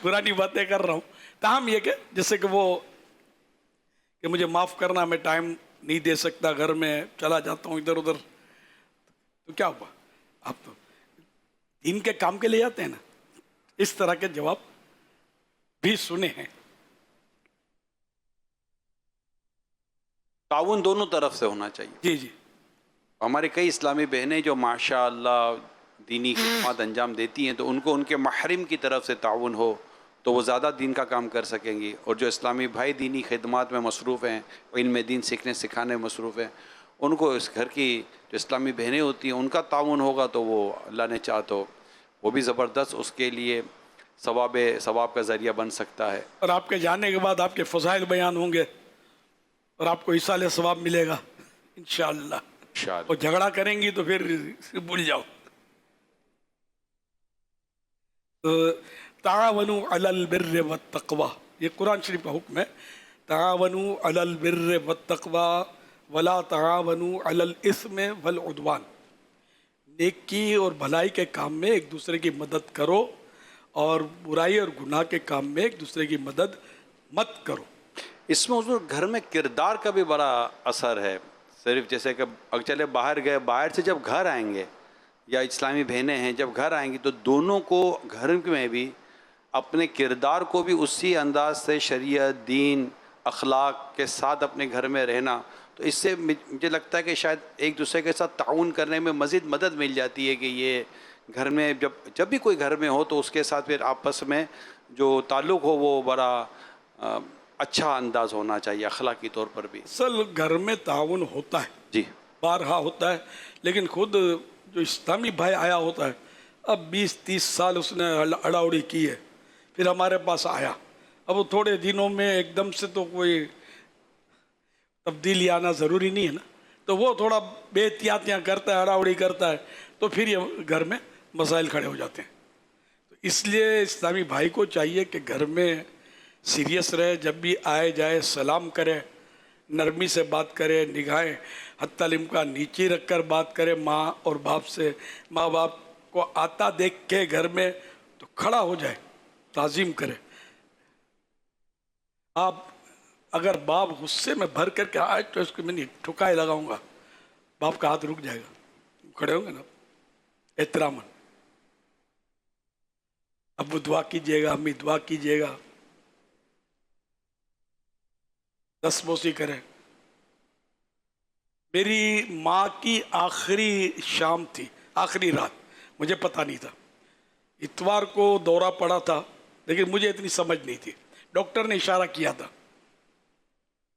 पुरानी बातें कर रहा हूँ। ताहम ये कि जैसे कि वो कि मुझे माफ़ करना, मैं टाइम नहीं दे सकता, घर में चला जाता हूँ इधर उधर, तो क्या हुआ, आप तो दीन के काम के लिए जाते हैं ना। इस तरह के जवाब भी सुने हैं। ताउन दोनों तरफ से होना चाहिए। जी जी, हमारे कई इस्लामी बहनें जो माशाअल्लाह दीनी खिदमत अंजाम देती हैं, तो उनको उनके महरम की तरफ से ताउन हो तो वो ज़्यादा दीन का काम कर सकेंगी। और जो इस्लामी भाई दीनी खिदमत में मसरूफ़ हैं, इनमें दीन सीखने सिखाने में मसरूफ़ हैं, उनको इस घर की जो इस्लामी बहनें होती हैं उनका ताउन होगा तो वो अल्लाह ने चाहा तो वो भी ज़बरदस्त उसके लिए सवाब का ज़रिया बन सकता है। और आपके जाने के बाद आपके फ़ज़ाइल बयान होंगे और आपको इसाले सवाब मिलेगा इंशाअल्लाह। और झगड़ा करेंगी तो फिर भूल जाओ। तो तावनु अलल बिर्र वत्तक़वा, ये कुरान शरीफ का हुक्म है। तावनु अलल बिर्र वत्तक़वा वला तावनु अलल इस्म वल उद्वान, नेकी और भलाई के काम में एक दूसरे की मदद करो और बुराई और गुनाह के काम में एक दूसरे की मदद मत करो। इसमें हुजूर घर में किरदार का भी बड़ा असर है। सिर्फ जैसे कि अगर चले बाहर गए, बाहर से जब घर आएंगे या इस्लामी बहनें हैं जब घर आएंगी तो दोनों को घर में भी अपने किरदार को भी उसी अंदाज से शरीयत दीन अखलाक के साथ अपने घर में रहना, तो इससे मुझे लगता है कि शायद एक दूसरे के साथ ताउन करने में मज़ीद मदद मिल जाती है कि ये घर में जब भी कोई घर में हो तो उसके साथ फिर आपस में जो ताल्लुक़ हो वो बड़ा अच्छा अंदाज होना चाहिए अखलाकी तौर पर भी। असल घर में ताउन होता है जी, बारहा होता है, लेकिन खुद जो इस्लामी भाई आया होता है, अब 20-30 साल उसने अड़ाउड़ी की है, फिर हमारे पास आया, अब वो थोड़े दिनों में एकदम से तो कोई तब्दीली आना ज़रूरी नहीं है ना, तो वो थोड़ा बेहतियातियाँ करता है, अड़ाउड़ी करता है, तो फिर ये घर में मसाइल खड़े हो जाते हैं। तो इसलिए इस्लामी भाई को चाहिए कि घर में सीरियस रहे, जब भी आए जाए सलाम करे, नरमी से बात करे, निगाहें हत्ता इम्कान नीचे रख कर बात करे माँ और बाप से। माँ बाप को आता देख के घर में तो खड़ा हो जाए, ताज़ीम करे। आप अगर बाप गुस्से में भर करके आए तो इसको मैं ठुकाए लगाऊंगा, बाप का हाथ रुक जाएगा, खड़े होंगे ना एहतरामन। अब्बू दुआ कीजिएगा, अम्मी दुआ कीजिएगा, दस्तबोसी करें। मेरी माँ की आखिरी शाम थी, आखिरी रात, मुझे पता नहीं था। इतवार को दौरा पड़ा था, लेकिन मुझे इतनी समझ नहीं थी। डॉक्टर ने इशारा किया था,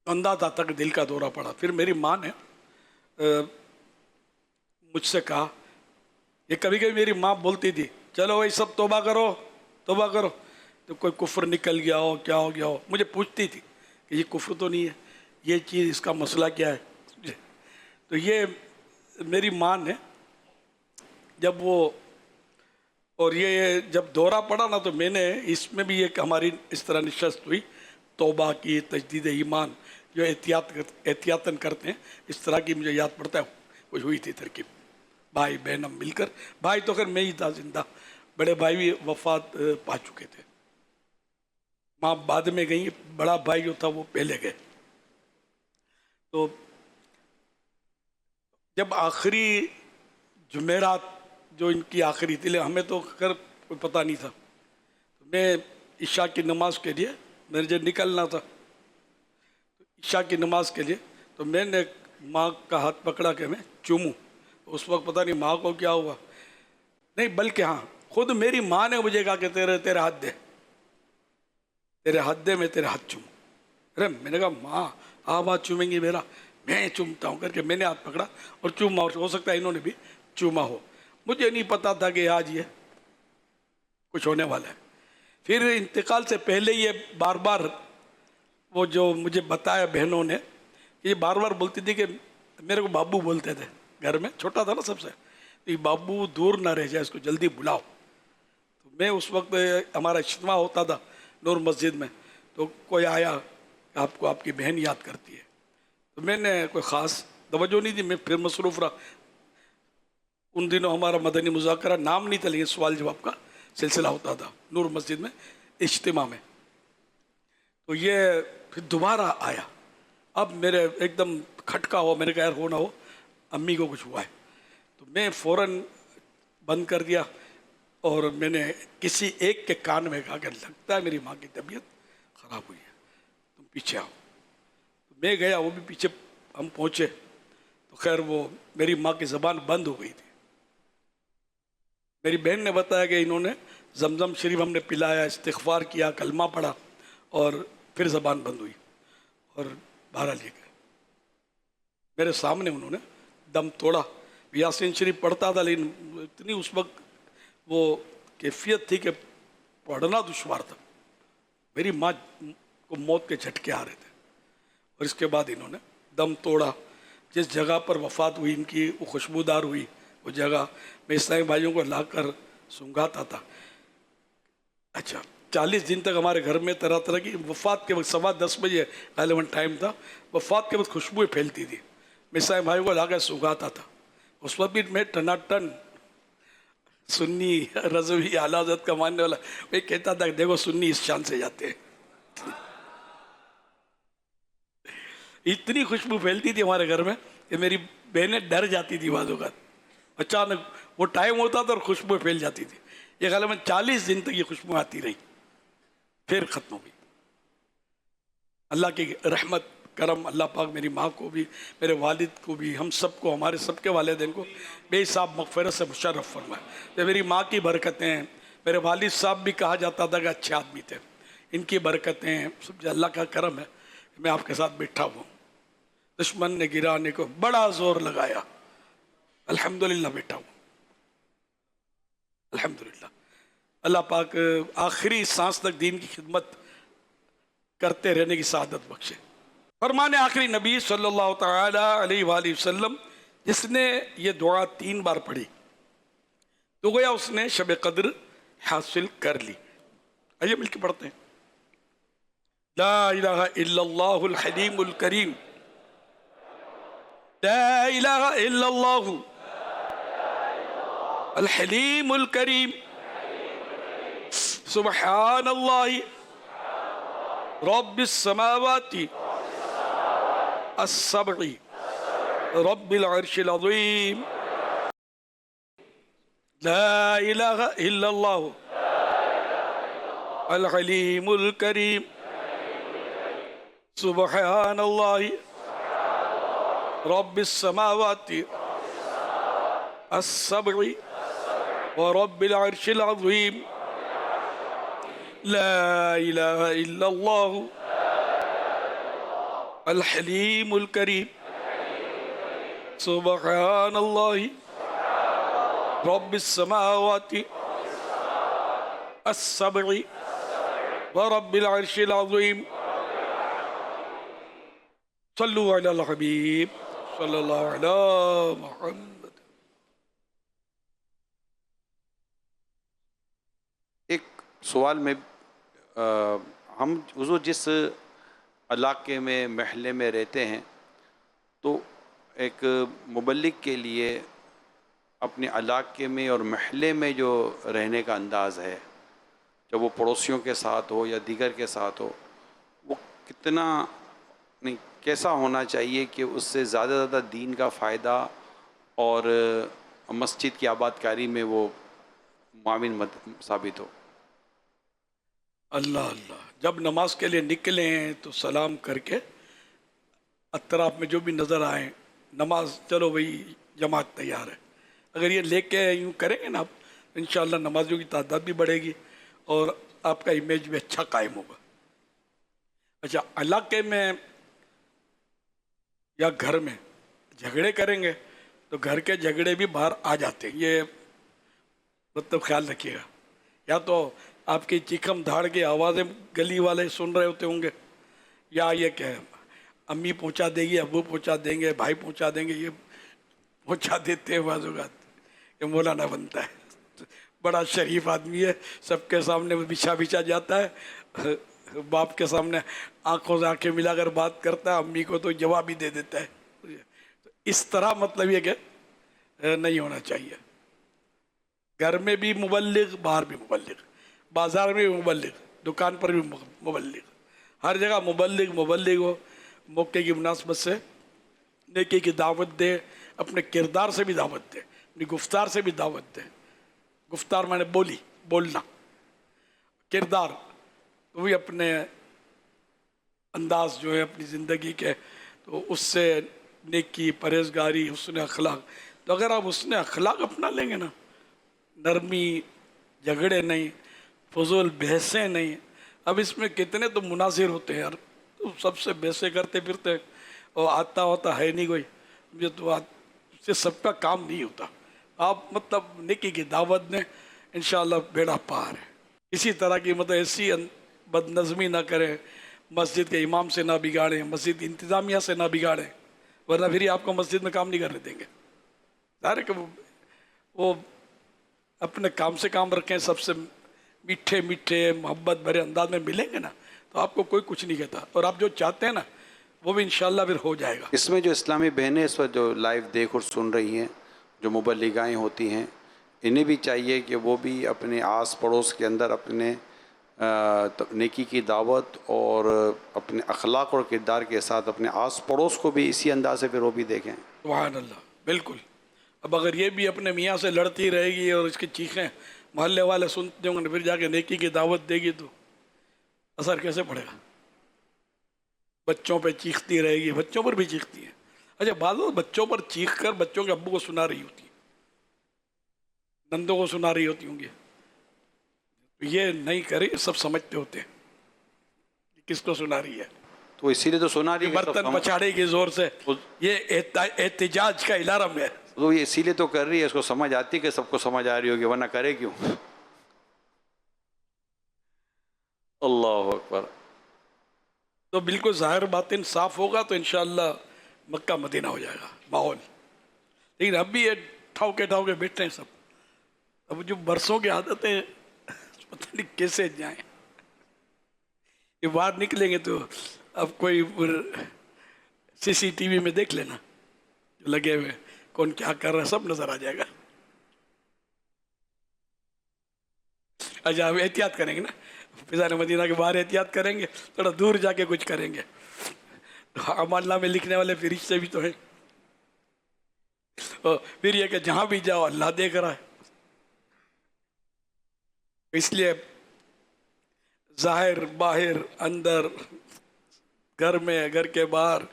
अंदाजा था कि दिल का दौरा पड़ा। फिर मेरी माँ ने मुझसे कहा, ये कभी कभी मेरी माँ बोलती थी, चलो भाई सब तौबा करो तौबा करो, तो कोई कुफ्र निकल गया हो, क्या हो गया हो, मुझे पूछती थी कि ये कुफ्र तो नहीं है, ये चीज़, इसका मसला क्या है। तो ये मेरी माँ ने जब वो, और ये जब दौरा पड़ा ना, तो मैंने इसमें भी एक हमारी इस तरह नशस्त हुई, तौबा की, तजदीद ईमान, जो एहतियातन करते हैं, इस तरह की मुझे याद पड़ता है कुछ हुई थी तरकीब। भाई बहन हम मिलकर, भाई तो खैर मैं ही था जिंदा, बड़े भाई भी वफात पा चुके थे, माँ बाद में गई, बड़ा भाई जो था वो पहले गए। तो जब आखिरी जुमेरात जो इनकी आखिरी थी, हमें तो खैर कोई पता नहीं था, तो मैं इशा की नमाज के लिए मेरे जो निकलना था, इशा की नमाज के लिए, तो मैंने माँ का हाथ पकड़ा के मैं चूमूं। उस वक्त पता नहीं माँ को क्या हुआ, नहीं बल्कि हाँ खुद मेरी माँ ने मुझे कहा कि तेरे हाथ दे, तेरे हाथ दे, मैं तेरे हाथ चूमूं। अरे मैंने कहा माँ आप हाथ चूमेंगी मेरा, मैं चूमता हूँ करके मैंने हाथ पकड़ा और चूमा, और हो सकता है इन्होंने भी चूमा हो, मुझे नहीं पता था कि आज ये कुछ होने वाला है। फिर इंतकाल से पहले ये बार बार वो जो मुझे बताया बहनों ने, ये बार बार बोलती थी कि मेरे को बाबू बोलते थे, घर में छोटा था ना सबसे, तो ये बाबू दूर ना रह जाए, इसको जल्दी बुलाओ। तो मैं उस वक्त हमारा इज्तिमा होता था नूर मस्जिद में, तो कोई आया आपको आपकी बहन याद करती है, तो मैंने कोई ख़ास तवज्जो नहीं दी, मैं फिर मसरूफ़ रहा। उन दिनों हमारा मदनी मुज़ाकरा नाम नहीं था, लेकिन सवाल जवाब का सिलसिला होता था नूर मस्जिद में इज्तिमा में। तो ये फिर दोबारा आया, अब मेरे एकदम खटका हुआ, मेरे कहा हो ना हो अम्मी को कुछ हुआ है, तो मैं फ़ौरन बंद कर दिया और मैंने किसी एक के कान में कहा कि लगता है मेरी माँ की तबीयत ख़राब हुई है, तुम पीछे आओ। तो मैं गया, वो भी पीछे, हम पहुँचे तो खैर वो मेरी माँ की ज़बान बंद हो गई थी। मेरी बहन ने बताया कि इन्होंने जमजम शरीफ हमने पिलाया, इस्तिग़फ़ार किया, कलमा पढ़ा और फिर ज़बान बंद हुई और बाहर ले गए। मेरे सामने उन्होंने दम तोड़ा। यासीन शरीफ पढ़ता था, लेकिन इतनी उस वक्त वो कैफियत थी कि पढ़ना दुश्वार था। मेरी माँ को मौत के झटके आ रहे थे और इसके बाद इन्होंने दम तोड़ा। जिस जगह पर वफ़ात हुई इनकी, वो खुशबूदार हुई वो जगह, मैं इस्लामी भाइयों को लाकर सूंघाता था। अच्छा, 40 दिन तक हमारे घर में तरह तरह की, वफ़ात के वक्त 10:15 बजे गालिबन टाइम था, वफ़ात के वक्त खुशबुएँ फैलती थी, मैं इस्लामी भाइयों को लाकर सूंघाता था। उस वक्त भी मैं टनाटन सुन्नी रज़वी आला हज़रत का मानने वाला, मैं कहता था देखो सुन्नी इस शान से जाते हैं। इतनी खुशबू फैलती थी हमारे घर में कि मेरी बहनें डर जाती थी बाज़ औक़ात। अचानक वो टाइम होता था और खुशबू फैल जाती थी। ये गालिबन 40 दिन तक ये खुशबू आती रही, फिर ख़त्म हो गई। अल्लाह की रहमत करम, अल्लाह पाक मेरी माँ को भी, मेरे वालिद को भी, हम सबको, हमारे सबके वालिदैन को बेहिसाब मग़फ़िरत से मुशर्रफ़ फरमाए। तो मेरी माँ की बरकतें, मेरे वालिद साहब भी कहा जाता था कि अच्छे आदमी थे, इनकी बरकतें सब अल्लाह का करम है। मैं आपके साथ बैठा हुआ, दुश्मन ने गिराने को बड़ा ज़ोर लगाया, अल्हम्दुलिल्लाह बैठा हूँ, अल्हम्दुलिल्लाह। अल्लाह पाक आखिरी सांस तक दीन की खिदमत करते रहने की सआदत बख्शे। फरमाने आखिरी नबी सल्लल्लाहु तआला अलैहि वसल्लम, जिसने ये दुआ 3 बार पढ़ी तो गोया उसने शब कद्र हासिल कर ली। आइए मिलकर पढ़ते हैं। ला इलाहा इल्लल्लाहुल हलीमुल करीम, ला इलाहा इल्लल्लाहु अल हलीमुल करीम, सुब्हानल्लाहि रब्बिस समावाति अस्सबई रब्बिल अर्शिल अज़ीम, ला इलाहा इल्लल्लाहु अल हलीमुल करीम, सुब्हानल्लाहि रब्बिस समावाति अस्सबई व रब्बिल अर्शिल अज़ीम, ला इलाहा इल्लल्लाहु अल हलीमुल करीम, सुब्हानल्लाहि रब्बिस समावाति अस्सबई व रब्बिल अर्शिल अज़ीम। सल्लु अलल हबीब सल्लल्लाहु अलैहि मुहम्मद। एक सवाल में हम हुज़ूर जिस इलाके में महल्ले में रहते हैं तो एक मुबल्लिग के लिए अपने इलाके में और महल्ले में जो रहने का अंदाज़ है, जब वो पड़ोसियों के साथ हो या दीगर के साथ हो, वो कितना नहीं कैसा होना चाहिए कि उससे ज़्यादा दीन का फ़ायदा और मस्जिद की आबादकारी में वो माविन साबित हो। अल्लाह अल्लाह, जब नमाज के लिए निकले हैं तो सलाम करके अतराफ में जो भी नज़र आए, नमाज चलो भाई जमात तैयार है, अगर ये लेके यूँ करेंगे ना आप, इंशाअल्लाह नमाजियों की तादाद भी बढ़ेगी और आपका इमेज भी अच्छा कायम होगा। अच्छा, इलाके में या घर में झगड़े करेंगे तो घर के झगड़े भी बाहर आ जाते हैं, ये मतलब ख्याल रखिएगा। या तो आपकी चीखम धाड़ की आवाज़ें गली वाले सुन रहे होते होंगे, या ये क्या है, अम्मी पहुंचा देगी, अब्बू पहुंचा देंगे, भाई पहुंचा देंगे, ये पहुंचा देते हैं बाज़-ओ-क़ात। ये मौलाना बनता है, बड़ा शरीफ आदमी है, सबके सामने बिछा जाता है, बाप के सामने आंखों से आंखें मिलाकर बात करता है, अम्मी को तो जवाब ही दे देता है। तो इस तरह मतलब ये कि नहीं होना चाहिए। घर में भी मुबल्लिग, बाहर भी मुबल्लिग, बाज़ार में भी मुबल्लिग, दुकान पर भी मुबल्लिग, हर जगह मुबल्लिग हो। मौके की मुनासबत से नेकी की दावत दे, अपने किरदार से भी दावत दे, अपनी गुफ्तार से भी दावत दे। गुफ्तार माने बोलना, किरदार तो भी अपने अंदाज जो है अपनी ज़िंदगी के, तो उससे नेकी, परहेज़गारी, हुस्न अखलाक। तो अगर आप हुस्न अखलाक अपना लेंगे ना, नरमी, झगड़े नहीं, फजूल बहसें नहीं। अब इसमें कितने तो मुनासिर होते हैं यार, तो सबसे बहसें करते फिरते हैं और आता होता है नहीं कोई, ये तो इससे सबका काम नहीं होता। आप मतलब नेकी की दावत दें, इंशाअल्लाह बेड़ा पार है। इसी तरह की मतलब ऐसी बदनज़मी ना करें, मस्जिद के इमाम से ना बिगाड़ें, मस्जिद इंतज़ामिया से ना बिगाड़ें, वरना फिर आपको मस्जिद में काम नहीं करने देंगे। ज़ाहिर है कि वो अपने काम से काम रखें, सबसे मीठे मीठे मोहब्बत भरे अंदाज में मिलेंगे ना, तो आपको कोई कुछ नहीं कहता, और आप जो चाहते हैं ना वो भी इंशाअल्लाह फिर हो जाएगा। इसमें जो इस्लामी बहनें इस वक्त जो लाइव देख और सुन रही हैं, जो मुबल्लिगाएँ होती हैं, इन्हें भी चाहिए कि वो भी अपने आस पड़ोस के अंदर अपने नेकी की दावत और अपने अखलाक और किरदार के साथ अपने आस पड़ोस को भी इसी अंदाज से फिर वो भी देखें। सुभान अल्लाह, बिल्कुल। अब अगर ये भी अपने मियाँ से लड़ती रहेगी और इसकी चीखें मोहल्ले वाले सुनते होंगे, फिर जाके नेकी की दावत देगी तो असर कैसे पड़ेगा? बच्चों पे चीखती रहेगी, बच्चों पर भी चीखती है। अच्छा, बाज़ बच्चों पर चीख कर बच्चों के अब्बू को सुना रही होती है, नंदों को सुना रही होती होंगी, तो ये नहीं करे, सब समझते होते हैं किसको सुना रही है। तो इसीलिए तो सुना रही है, बर्तन पछाड़ेगी जोर से, ये एहतिजाज का इलारम है। तो ये इसीलिए तो कर रही है, इसको समझ आती कि सबको समझ आ रही होगी, वरना करे क्यों? अल्लाह अकबर। तो बिल्कुल ज़ाहिर बातिन साफ होगा तो इंशाअल्लाह मक्का मदीना हो जाएगा माहौल। लेकिन अब भी ये ठावके बैठे हैं सब। अब जो बरसों की आदतें पता नहीं कैसे जाएं, ये बाहर निकलेंगे तो अब कोई CCTV में देख लेना जो लगे हुए, कौन क्या कर रहा है सब नजर आ जाएगा। अच्छा, अब एहतियात करेंगे ना, फिज़ान मदीना के बाहर एहतियात करेंगे, थोड़ा दूर जाके कुछ करेंगे। तो अमाल्ला में लिखने वाले फरिश्ते भी तो हैं, और फिर ये कि जहाँ भी जाओ अल्लाह देख रहा है। इसलिए ज़ाहिर बाहिर, अंदर, घर में, घर के बाहर,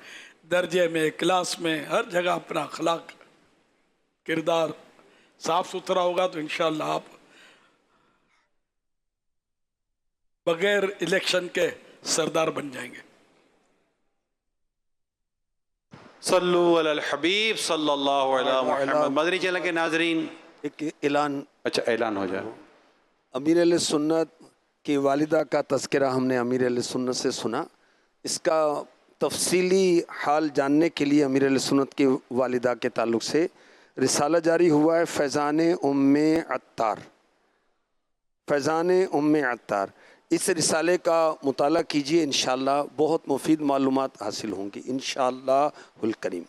दर्जे में, क्लास में, हर जगह अपना अखलाक, किरदार साफ सुथरा होगा तो इंशाअल्लाह आप बगैर इलेक्शन के सरदार बन जाएंगे। सल्लु अलल हबीब सल्लल्लाहु अलैहि मुहम्मद। मदनी चैनल के नाजरीन, एक ऐलान, अच्छा ऐलान हो जाए। अमीर अहले सुन्नत कि वालिदा का तज़किरा हमने अमीर अहले सुन्नत से सुना। इसका तफसीली हाल जानने के लिए अमीर अहले सुन्नत की वालिदा के ताल्लुक़ से रिसाला जारी हुआ है, फैज़ान उम्मे अत्तार। फैज़ान उम्मे अत्तार, इस रिसाले का मुताला कीजिए, इंशाअल्लाह बहुत मुफीद मालूमात हासिल होंगी इंशाअल्लाहुल करीम।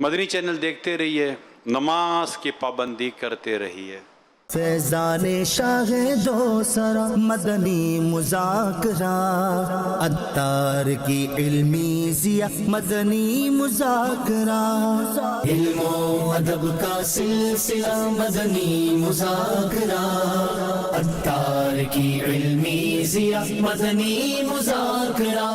मदनी चैनल देखते रहिए, नमाज की पाबंदी करते रहिए। फैज़ाने शाह दो सरा मदनी मुज़ाकरा, अत्तार की इल्मी ज़िया मदनी मुज़ाकरा, इल्मो अदब का सिलसिला मदनी मुज़ाकरा, अत्तार की इल्मी ज़िया मदनी मुज़ाकरा।